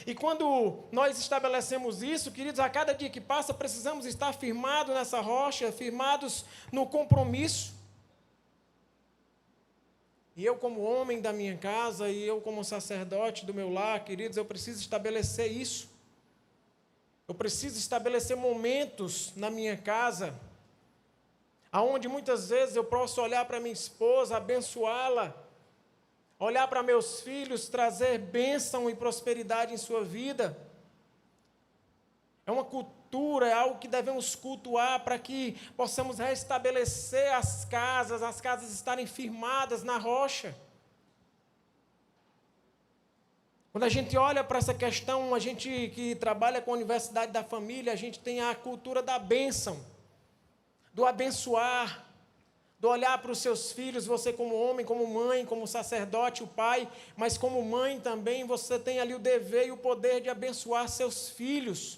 E quando nós estabelecemos isso, queridos, a cada dia que passa, precisamos estar firmados nessa rocha, firmados no compromisso. E eu, como homem da minha casa, e eu, como sacerdote do meu lar, queridos, eu preciso estabelecer isso. Eu preciso estabelecer momentos na minha casa, aonde muitas vezes eu posso olhar para minha esposa, abençoá-la, olhar para meus filhos, trazer bênção e prosperidade em sua vida. É uma cultura, é algo que devemos cultuar para que possamos restabelecer as casas estarem firmadas na rocha. Quando a gente olha para essa questão, a gente que trabalha com a Universidade da Família, a gente tem a cultura da bênção, do abençoar, do olhar para os seus filhos, você como homem, como mãe, como sacerdote, o pai, mas como mãe também, você tem ali o dever e o poder de abençoar seus filhos,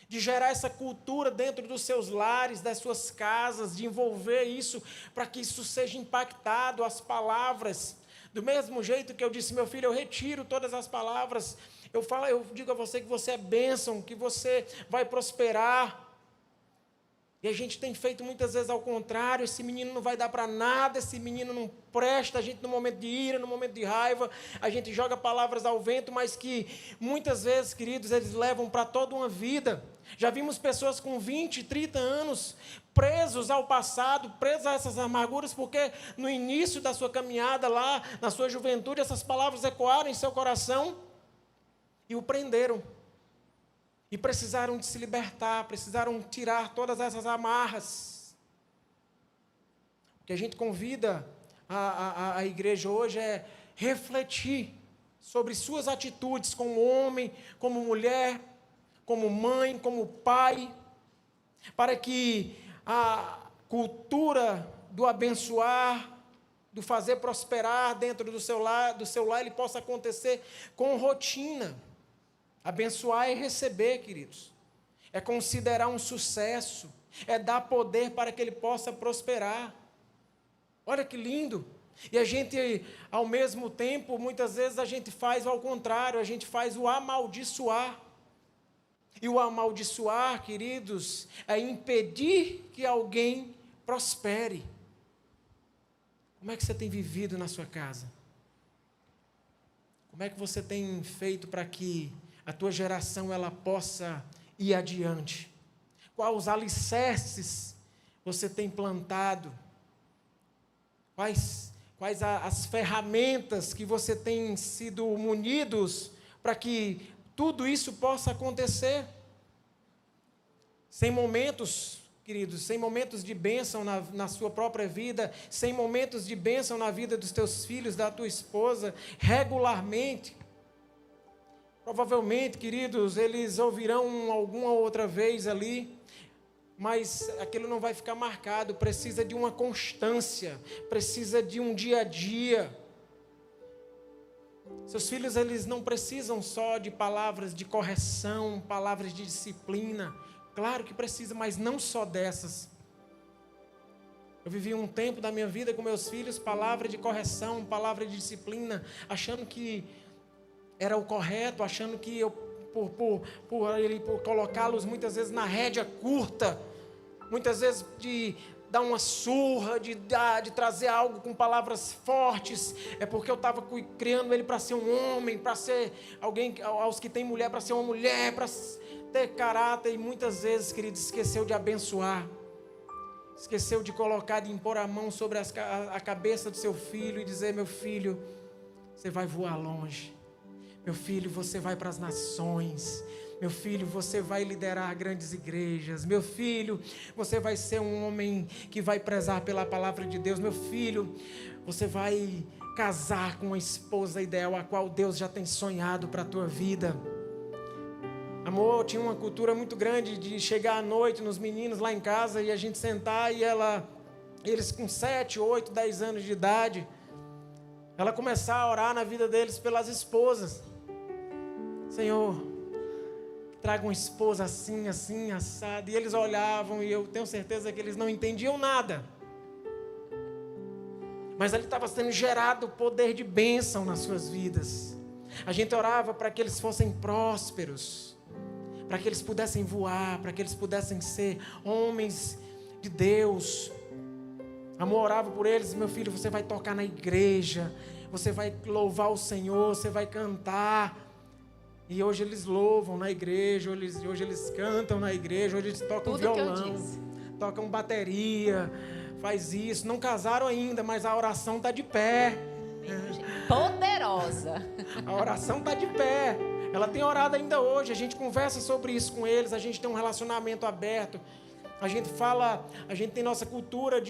de gerar essa cultura dentro dos seus lares, das suas casas, de envolver isso, para que isso seja impactado, as palavras. Do mesmo jeito que eu disse, meu filho, eu retiro todas as palavras, eu digo a você que você é bênção, que você vai prosperar. E a gente tem feito muitas vezes ao contrário, esse menino não vai dar para nada, esse menino não presta, a gente no momento de ira, no momento de raiva, a gente joga palavras ao vento, mas que muitas vezes, queridos, eles levam para toda uma vida. Já vimos pessoas com 20, 30 anos, presos ao passado, presos a essas amarguras, porque no início da sua caminhada lá, na sua juventude, essas palavras ecoaram em seu coração e o prenderam. E precisaram de se libertar, precisaram tirar todas essas amarras. O que a gente convida a igreja hoje é refletir sobre suas atitudes como homem, como mulher, como mãe, como pai, para que a cultura do abençoar, do fazer prosperar dentro do seu lar, ele possa acontecer com rotina. Abençoar é receber, queridos. É considerar um sucesso. É dar poder para que ele possa prosperar. Olha que lindo. E a gente, ao mesmo tempo, muitas vezes a gente faz ao contrário. A gente faz o amaldiçoar. E o amaldiçoar, queridos, é impedir que alguém prospere. Como é que você tem vivido na sua casa? Como é que você tem feito para que a tua geração ela possa ir adiante? Quais os alicerces você tem plantado? Quais as ferramentas que você tem sido munidos para que tudo isso possa acontecer? Sem momentos, queridos, sem momentos de bênção na sua própria vida, sem momentos de bênção na vida dos teus filhos, da tua esposa, regularmente, provavelmente, queridos, eles ouvirão alguma outra vez ali, mas aquilo não vai ficar marcado. Precisa de uma constância, precisa de um dia a dia. Seus filhos, eles não precisam só de palavras de correção, palavras de disciplina. Claro que precisa, mas não só dessas. Eu vivi um tempo da minha vida com meus filhos, palavra de correção, palavra de disciplina, achando que era o correto, achando que eu, por colocá-los muitas vezes na rédea curta, muitas vezes de dar uma surra, de trazer algo com palavras fortes, é porque eu estava criando ele para ser um homem, para ser alguém, aos que têm mulher, para ser uma mulher, para ter caráter, e muitas vezes, querido, esqueceu de abençoar, esqueceu de colocar, de impor a mão sobre a cabeça do seu filho e dizer: meu filho, você vai voar longe. Meu filho, você vai para as nações. Meu filho, você vai liderar grandes igrejas. Meu filho, você vai ser um homem que vai prezar pela palavra de Deus. Meu filho, você vai casar com uma esposa ideal, a qual Deus já tem sonhado para a tua vida. Amor, tinha uma cultura muito grande de chegar à noite nos meninos lá em casa e a gente sentar e eles com 7, 8, 10 anos de idade, ela começar a orar na vida deles pelas esposas. Senhor, traga uma esposa assim, assim, assada. E eles olhavam e eu tenho certeza que eles não entendiam nada. Mas ali estava sendo gerado o poder de bênção nas suas vidas. A gente orava para que eles fossem prósperos, para que eles pudessem voar, para que eles pudessem ser homens de Deus. Amor, orava por eles. Meu filho, você vai tocar na igreja, você vai louvar o Senhor, você vai cantar. E hoje eles louvam na igreja, hoje eles cantam na igreja, hoje eles tocam Tudo violão, tocam bateria, faz isso. Não casaram ainda, mas a oração está de pé. Poderosa. A oração está de pé. Ela tem orado ainda hoje. A gente conversa sobre isso com eles, a gente tem um relacionamento aberto. A gente fala, a gente tem nossa cultura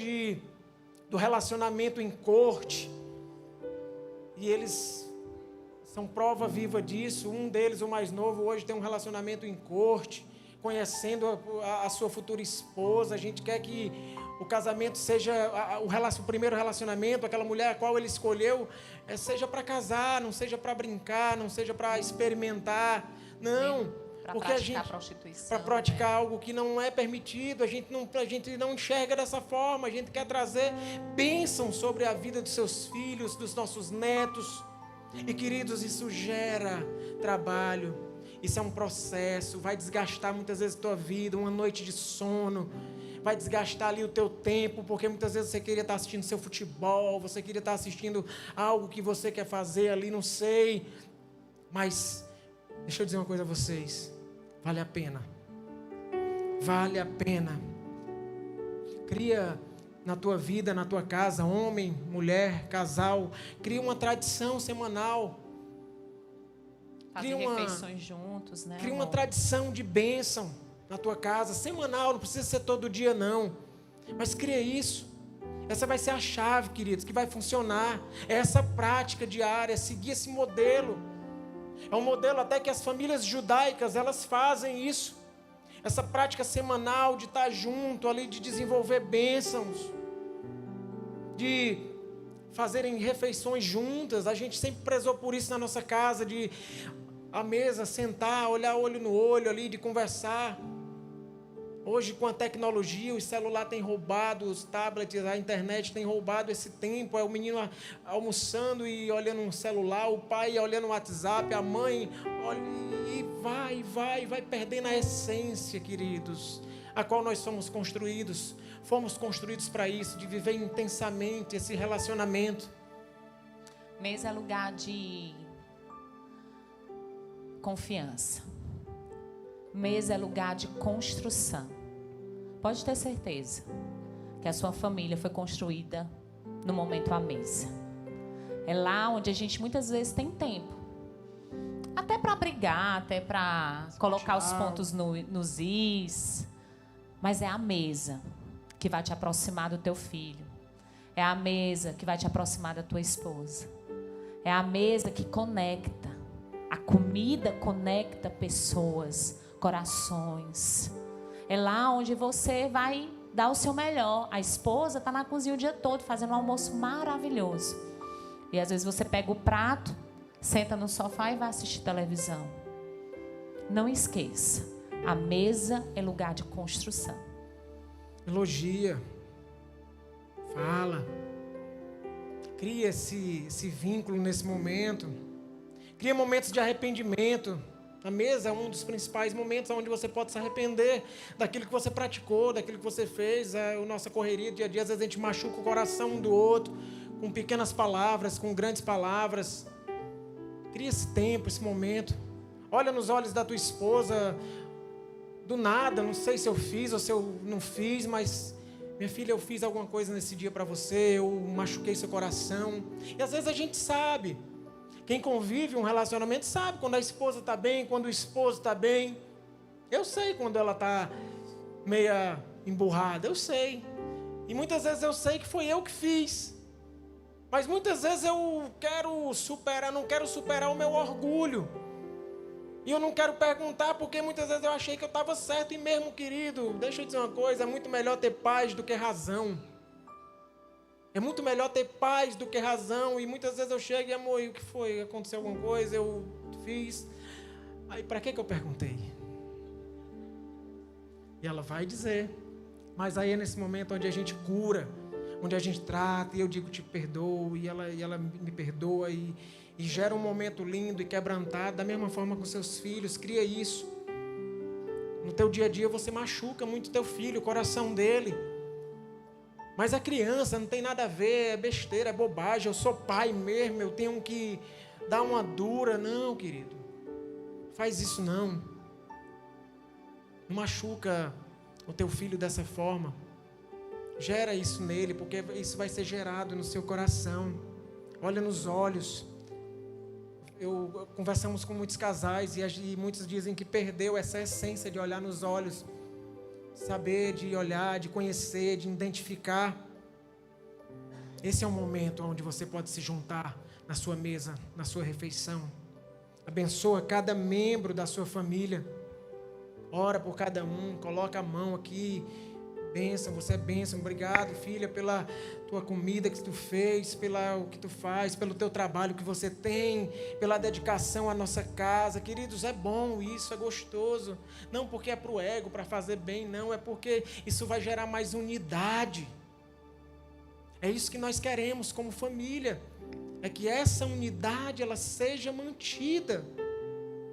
do relacionamento em corte. E eles são prova viva disso. Um deles, o mais novo, hoje tem um relacionamento em corte, conhecendo a sua futura esposa. A gente quer que o casamento seja o primeiro relacionamento, aquela mulher a qual ele escolheu, seja para casar, não seja para brincar, não seja para experimentar. Não, porque a gente para praticar algo que não é permitido, a gente não enxerga dessa forma. A gente quer trazer bênção sobre a vida dos seus filhos, dos nossos netos. E queridos, isso gera trabalho, isso é um processo, vai desgastar muitas vezes a tua vida, uma noite de sono, vai desgastar ali o teu tempo, porque muitas vezes você queria estar assistindo seu futebol, você queria estar assistindo algo que você quer fazer ali, não sei, mas deixa eu dizer uma coisa a vocês, vale a pena, cria na tua vida, na tua casa, homem, mulher, casal, cria uma tradição semanal. Fazer refeições juntos, né? Cria uma tradição de bênção na tua casa, semanal, não precisa ser todo dia não. Mas cria isso. Essa vai ser a chave, queridos, que vai funcionar. É essa prática diária, é seguir esse modelo. É um modelo até que as famílias judaicas, elas fazem isso. Essa prática semanal de estar junto ali, de desenvolver bênçãos, de fazerem refeições juntas. A gente sempre prezou por isso na nossa casa, de à mesa, sentar, olhar olho no olho ali, de conversar. Hoje, com a tecnologia, o celular tem roubado, os tablets, a internet tem roubado esse tempo. É o menino almoçando e olhando um celular, o pai olhando o WhatsApp, a mãe olha, e vai perdendo a essência, queridos, a qual nós somos construídos. Fomos construídos para isso, de viver intensamente esse relacionamento. Mesa é lugar de confiança. Mesa é lugar de construção. Pode ter certeza que a sua família foi construída no momento à mesa. É lá onde a gente muitas vezes tem tempo. Até para brigar, até para colocar os pontos nos is. Mas é a mesa que vai te aproximar do teu filho. É a mesa que vai te aproximar da tua esposa. É a mesa que conecta. A comida conecta pessoas, corações. É lá onde você vai dar o seu melhor. A esposa está na cozinha o dia todo fazendo um almoço maravilhoso. E às vezes você pega o prato, senta no sofá e vai assistir televisão. Não esqueça, a mesa é lugar de construção. Elogia, fala, cria esse vínculo nesse momento, cria momentos de arrependimento. A mesa é um dos principais momentos onde você pode se arrepender daquilo que você praticou, daquilo que você fez. A nossa correria dia a dia, às vezes a gente machuca o coração um do outro, com pequenas palavras, com grandes palavras. Cria esse tempo, esse momento. Olha nos olhos da tua esposa. Do nada, não sei se eu fiz ou se eu não fiz, mas minha filha, eu fiz alguma coisa nesse dia para você, eu machuquei seu coração. E às vezes a gente sabe Quem convive um relacionamento sabe quando a esposa está bem, quando o esposo está bem. Eu sei quando ela está meia emburrada, eu sei. E muitas vezes eu sei que foi eu que fiz. Mas muitas vezes eu quero superar, não quero superar o meu orgulho. E eu não quero perguntar porque muitas vezes eu achei que eu estava certo. E mesmo, querido, deixa eu dizer uma coisa, é muito melhor ter paz do que razão. É muito melhor ter paz do que razão. E muitas vezes eu chego e, amor, e o que foi? Aconteceu alguma coisa? Eu fiz. Aí, para que eu perguntei? E ela vai dizer. Mas aí é nesse momento onde a gente cura, onde a gente trata, e eu digo, te perdoo, e ela me perdoa, e gera um momento lindo e quebrantado, da mesma forma com seus filhos, cria isso. No teu dia a dia você machuca muito teu filho, o coração dele. Mas a criança não tem nada a ver, é besteira, é bobagem, eu sou pai mesmo, eu tenho que dar uma dura. Não, querido, faz isso não. Não machuca o teu filho dessa forma. Gera isso nele, porque isso vai ser gerado no seu coração. Olha nos olhos. Conversamos com muitos casais e muitos dizem que perdeu essa essência de olhar nos olhos. Saber, de olhar, de conhecer, de identificar. Esse é um momento onde você pode se juntar na sua mesa, na sua refeição. Abençoa cada membro da sua família. Ora por cada um, coloca a mão aqui. Bênção, você é bênção. Obrigado, filha, pela tua comida que tu fez, pelo que tu faz, pelo teu trabalho que você tem, pela dedicação à nossa casa. Queridos, é bom isso, é gostoso. Não porque é para o ego, para fazer bem, não. É porque isso vai gerar mais unidade. É isso que nós queremos como família. É que essa unidade, ela seja mantida.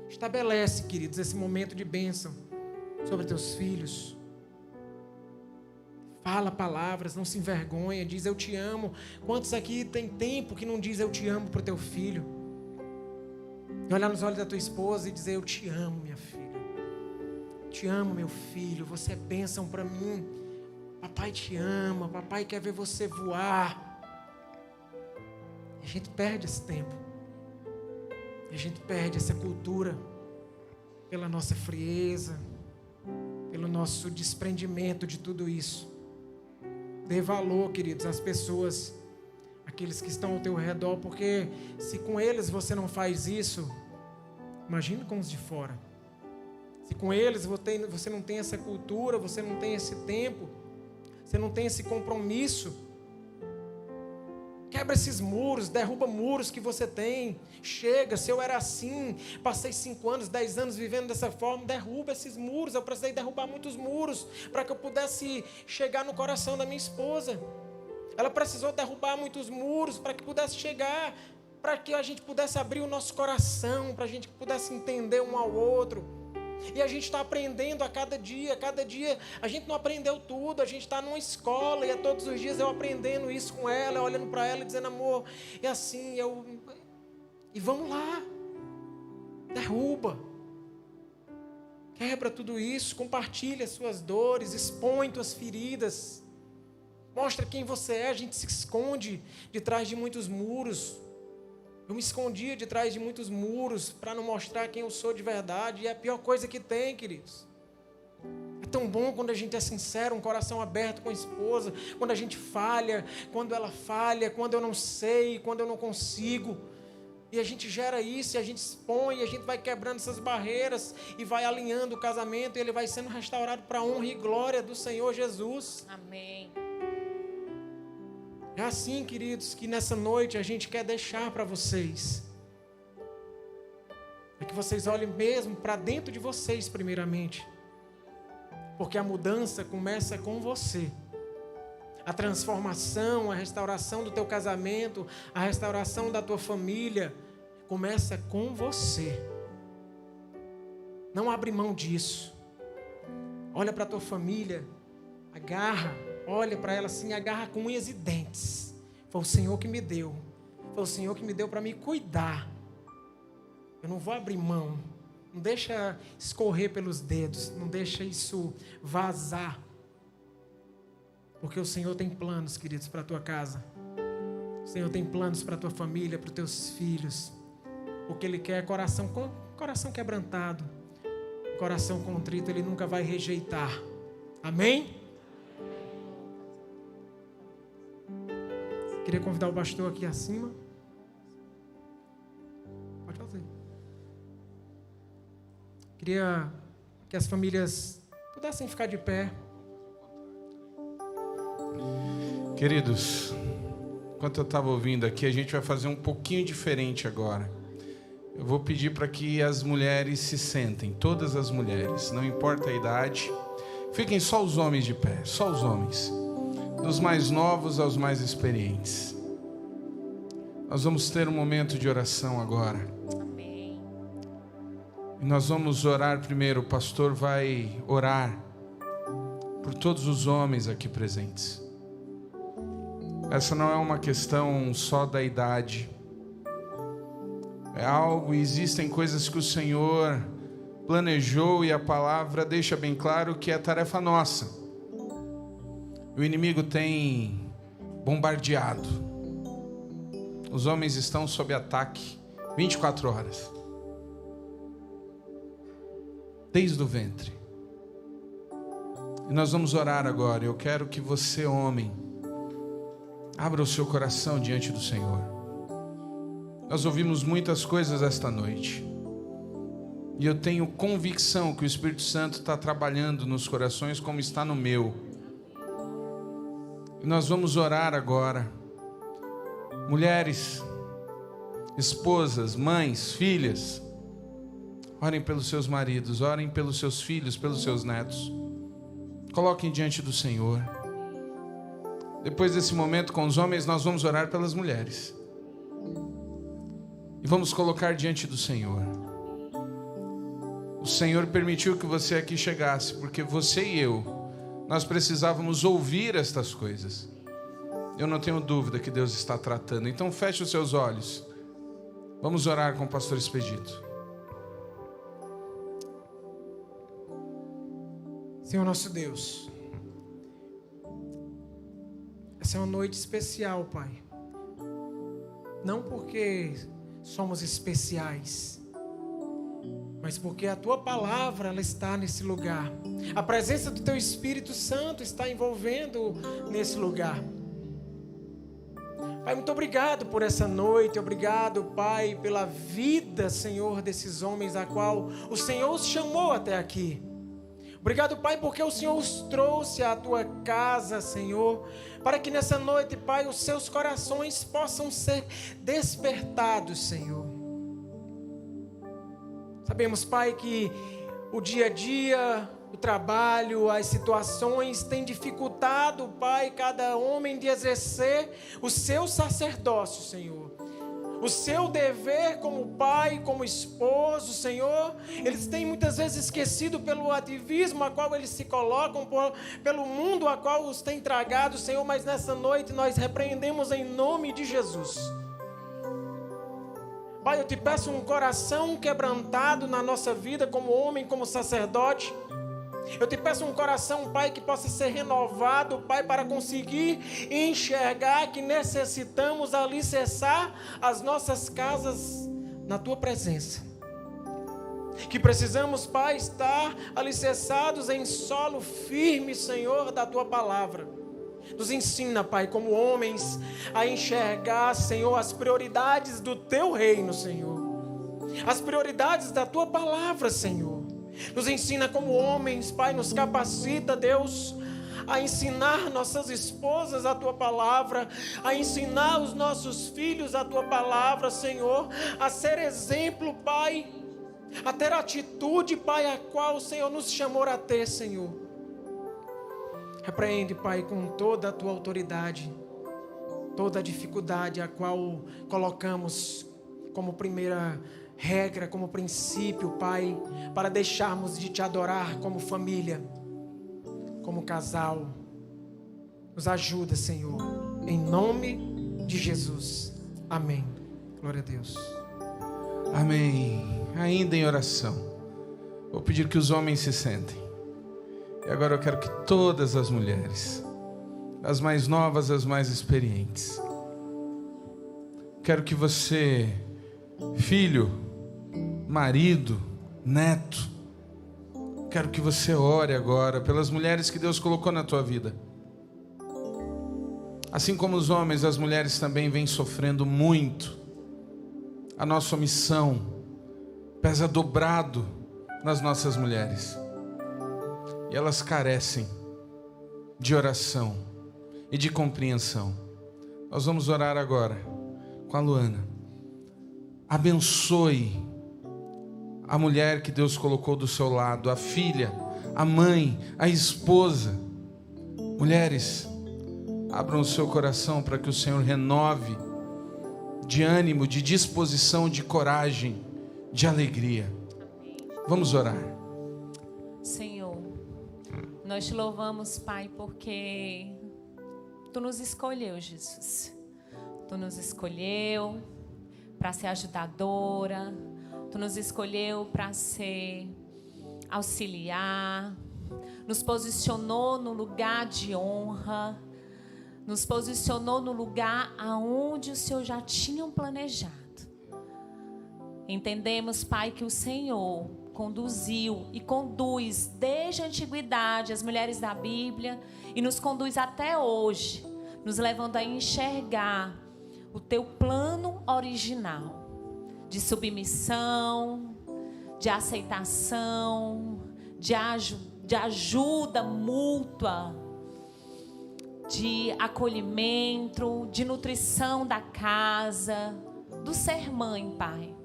Estabelece, queridos, esse momento de bênção sobre teus filhos. Fala palavras, não se envergonha, diz eu te amo. Quantos aqui tem tempo que não diz eu te amo para o teu filho? E olhar nos olhos da tua esposa e dizer eu te amo, minha filha. Te amo, meu filho, você é bênção para mim. Papai te ama, papai quer ver você voar. E a gente perde esse tempo. E a gente perde essa cultura pela nossa frieza, pelo nosso desprendimento de tudo isso. Dê valor, queridos, às pessoas, aqueles que estão ao teu redor, porque se com eles você não faz isso, imagine com os de fora. Se com eles você não tem essa cultura, você não tem esse tempo, você não tem esse compromisso, quebra esses muros, derruba muros que você tem. Chega, se eu era assim, passei 5 anos, 10 anos vivendo dessa forma, derruba esses muros. Eu precisei derrubar muitos muros para que eu pudesse chegar no coração da minha esposa. Ela precisou derrubar muitos muros para que pudesse chegar, para que a gente pudesse abrir o nosso coração, para a gente pudesse entender um ao outro. E a gente está aprendendo a cada dia a gente não aprendeu tudo, a gente está numa escola e a todos os dias eu aprendendo isso com ela, olhando para ela e dizendo, amor, é assim, e vamos lá, derruba, quebra tudo isso, compartilha as suas dores, expõe tuas feridas, mostra quem você é. A gente se esconde de trás de muitos muros. Eu me escondia de trás de muitos muros para não mostrar quem eu sou de verdade. E é a pior coisa que tem, queridos. É tão bom quando a gente é sincero, um coração aberto com a esposa. Quando a gente falha, quando ela falha, quando eu não sei, quando eu não consigo. E a gente gera isso, e a gente expõe, e a gente vai quebrando essas barreiras. E vai alinhando o casamento, e ele vai sendo restaurado para a honra e glória do Senhor Jesus. Amém. É assim, queridos, que nessa noite a gente quer deixar para vocês. É que vocês olhem mesmo para dentro de vocês primeiramente. Porque a mudança começa com você. A transformação, a restauração do teu casamento, a restauração da tua família, começa com você. Não abre mão disso. Olha para a tua família, agarra. Olha para ela assim, agarra com unhas e dentes. Foi o Senhor que me deu. Foi o Senhor que me deu para me cuidar. Eu não vou abrir mão. Não deixa escorrer pelos dedos. Não deixa isso vazar. Porque o Senhor tem planos, queridos, para a tua casa. O Senhor tem planos para a tua família, para os teus filhos. O que Ele quer é coração quebrantado, coração contrito, Ele nunca vai rejeitar. Amém? Queria convidar o pastor aqui acima. Pode fazer. Queria que as famílias pudessem ficar de pé. Queridos, enquanto eu estava ouvindo aqui, a gente vai fazer um pouquinho diferente agora. Eu vou pedir para que as mulheres se sentem, todas as mulheres, não importa a idade. Fiquem só os homens de pé, só os homens, dos mais novos aos mais experientes. Nós vamos ter um momento de oração agora. Amém. E nós vamos orar primeiro, o pastor vai orar por todos os homens aqui presentes. Essa não é uma questão só da idade. É algo, existem coisas que o Senhor planejou e a palavra deixa bem claro que é tarefa nossa. O inimigo tem bombardeado. Os homens estão sob ataque 24 horas. Desde o ventre. E nós vamos orar agora. Eu quero que você, homem, abra o seu coração diante do Senhor. Nós ouvimos muitas coisas esta noite. E eu tenho convicção que o Espírito Santo está trabalhando nos corações como está no meu. E nós vamos orar agora. Mulheres, esposas, mães, filhas, orem pelos seus maridos, orem pelos seus filhos, pelos seus netos. Coloquem diante do Senhor. Depois desse momento com os homens, nós vamos orar pelas mulheres. E vamos colocar diante do Senhor. O Senhor permitiu que você aqui chegasse, porque você e eu, nós precisávamos ouvir estas coisas. Eu não tenho dúvida que Deus está tratando. Então feche os seus olhos. Vamos orar com o pastor Expedito. Senhor nosso Deus, essa é uma noite especial, Pai. Não porque somos especiais, mas porque a Tua palavra ela está nesse lugar. A presença do Teu Espírito Santo está envolvendo nesse lugar. Pai, muito obrigado por essa noite. Obrigado, Pai, pela vida, Senhor, desses homens a qual o Senhor os chamou até aqui. Obrigado, Pai, porque o Senhor os trouxe à Tua casa, Senhor, para que nessa noite, Pai, os seus corações possam ser despertados, Senhor. Sabemos, Pai, que o dia a dia, o trabalho, as situações têm dificultado, Pai, cada homem de exercer o seu sacerdócio, Senhor. O seu dever como pai, como esposo, Senhor. Eles têm muitas vezes esquecido pelo ativismo a qual eles se colocam, pelo mundo a qual os tem tragado, Senhor. Mas nessa noite nós repreendemos em nome de Jesus. Pai, eu te peço um coração quebrantado na nossa vida como homem, como sacerdote. Eu te peço um coração, Pai, que possa ser renovado, Pai, para conseguir enxergar que necessitamos alicerçar as nossas casas na Tua presença. Que precisamos, Pai, estar alicerçados em solo firme, Senhor, da Tua palavra. Nos ensina, Pai, como homens, a enxergar, Senhor, as prioridades do Teu reino, Senhor. As prioridades da Tua palavra, Senhor. Nos ensina como homens, Pai, nos capacita, Deus, a ensinar nossas esposas a Tua palavra, a ensinar os nossos filhos a Tua palavra, Senhor, a ser exemplo, Pai, a ter atitude, Pai, a qual o Senhor nos chamou a ter, Senhor. Repreende, Pai, com toda a Tua autoridade, toda a dificuldade a qual colocamos como primeira regra, como princípio, Pai, para deixarmos de Te adorar como família, como casal. Nos ajuda, Senhor, em nome de Jesus. Amém. Glória a Deus. Amém. Ainda em oração, vou pedir que os homens se sentem. E agora eu quero que todas as mulheres, as mais novas, as mais experientes, quero que você filho, marido, neto. Quero que você ore agora pelas mulheres que Deus colocou na tua vida. Assim como os homens, as mulheres também vêm sofrendo muito. A nossa omissão pesa dobrado nas nossas mulheres. E elas carecem de oração e de compreensão. Nós vamos orar agora com a Luana. Abençoe a mulher que Deus colocou do seu lado, a filha, a mãe, a esposa. Mulheres, abram o seu coração para que o Senhor renove de ânimo, de disposição, de coragem, de alegria. Vamos orar. Senhor, nós te louvamos, Pai, porque Tu nos escolheu, Jesus. Tu nos escolheu para ser ajudadora. Tu nos escolheu para ser auxiliar. Nos posicionou no lugar de honra. Nos posicionou no lugar aonde o Senhor já tinha planejado. Entendemos, Pai, que o Senhor conduziu e conduz desde a antiguidade as mulheres da Bíblia e nos conduz até hoje, nos levando a enxergar o Teu plano original de submissão, de aceitação, de ajuda mútua, de acolhimento, de nutrição da casa, do ser mãe, Pai.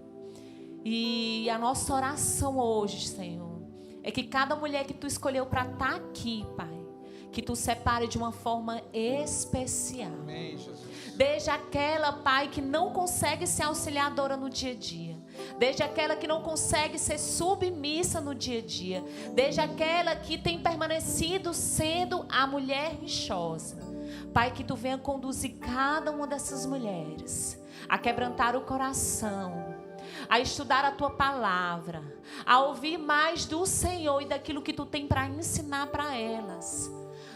E a nossa oração hoje, Senhor, é que cada mulher que Tu escolheu para estar aqui, Pai, que Tu separe de uma forma especial. Amém, Jesus. Desde aquela, Pai, que não consegue ser auxiliadora no dia a dia. Desde aquela que não consegue ser submissa no dia a dia. Desde aquela que tem permanecido sendo a mulher rixosa. Pai, que Tu venha conduzir cada uma dessas mulheres a quebrantar o coração, a estudar a Tua palavra, a ouvir mais do Senhor e daquilo que Tu tem para ensinar para elas.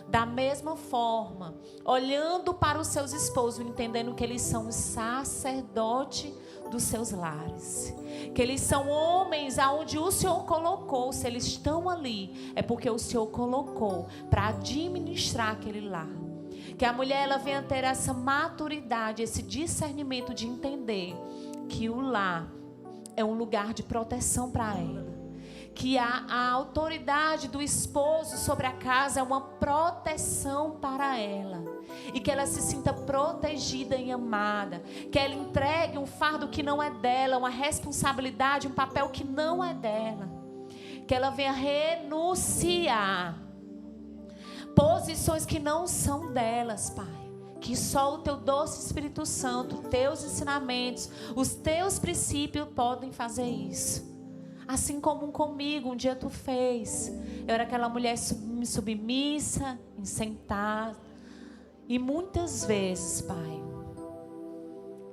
Da mesma forma, olhando para os seus esposos, entendendo que eles são os sacerdotes dos seus lares, que eles são homens aonde o Senhor colocou. Se eles estão ali, é porque o Senhor colocou para administrar aquele lar. Que a mulher ela venha ter essa maturidade, esse discernimento de entender que o lar é um lugar de proteção para ela. Que a autoridade do esposo sobre a casa é uma proteção para ela. E que ela se sinta protegida e amada. Que ela entregue um fardo que não é dela, uma responsabilidade, um papel que não é dela. Que ela venha renunciar posições que não são delas, Pai. Que só o Teu doce Espírito Santo, os Teus ensinamentos, os Teus princípios podem fazer isso. Assim como comigo, um dia Tu fez. Eu era aquela mulher submissa, sentada. E muitas vezes, Pai,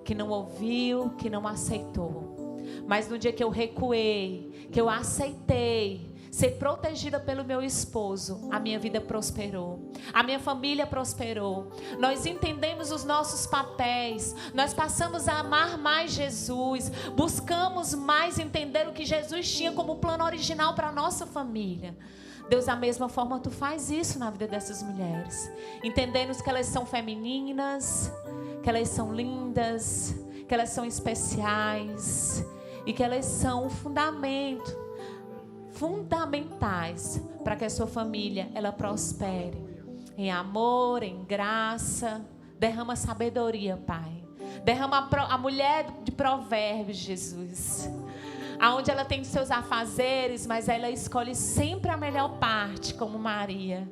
que não ouviu, que não aceitou. Mas no dia que eu recuei, que eu aceitei ser protegida pelo meu esposo, a minha vida prosperou, a minha família prosperou. Nós entendemos os nossos papéis, nós passamos a amar mais Jesus, buscamos mais entender o que Jesus tinha como plano original para a nossa família. Deus, da mesma forma, Tu faz isso na vida dessas mulheres, entendendo que elas são femininas, que elas são lindas, que elas são especiais e que elas são o fundamentais para que a sua família ela prospere em amor, em graça. Derrama sabedoria, Pai. Derrama a mulher de Provérbios, Jesus, aonde ela tem seus afazeres, mas ela escolhe sempre a melhor parte, como Maria,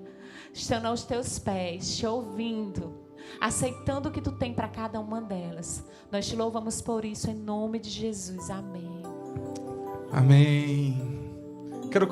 estando aos Teus pés, te ouvindo, aceitando o que Tu tem para cada uma delas. Nós Te louvamos por isso, em nome de Jesus. Amém. Amém. Quero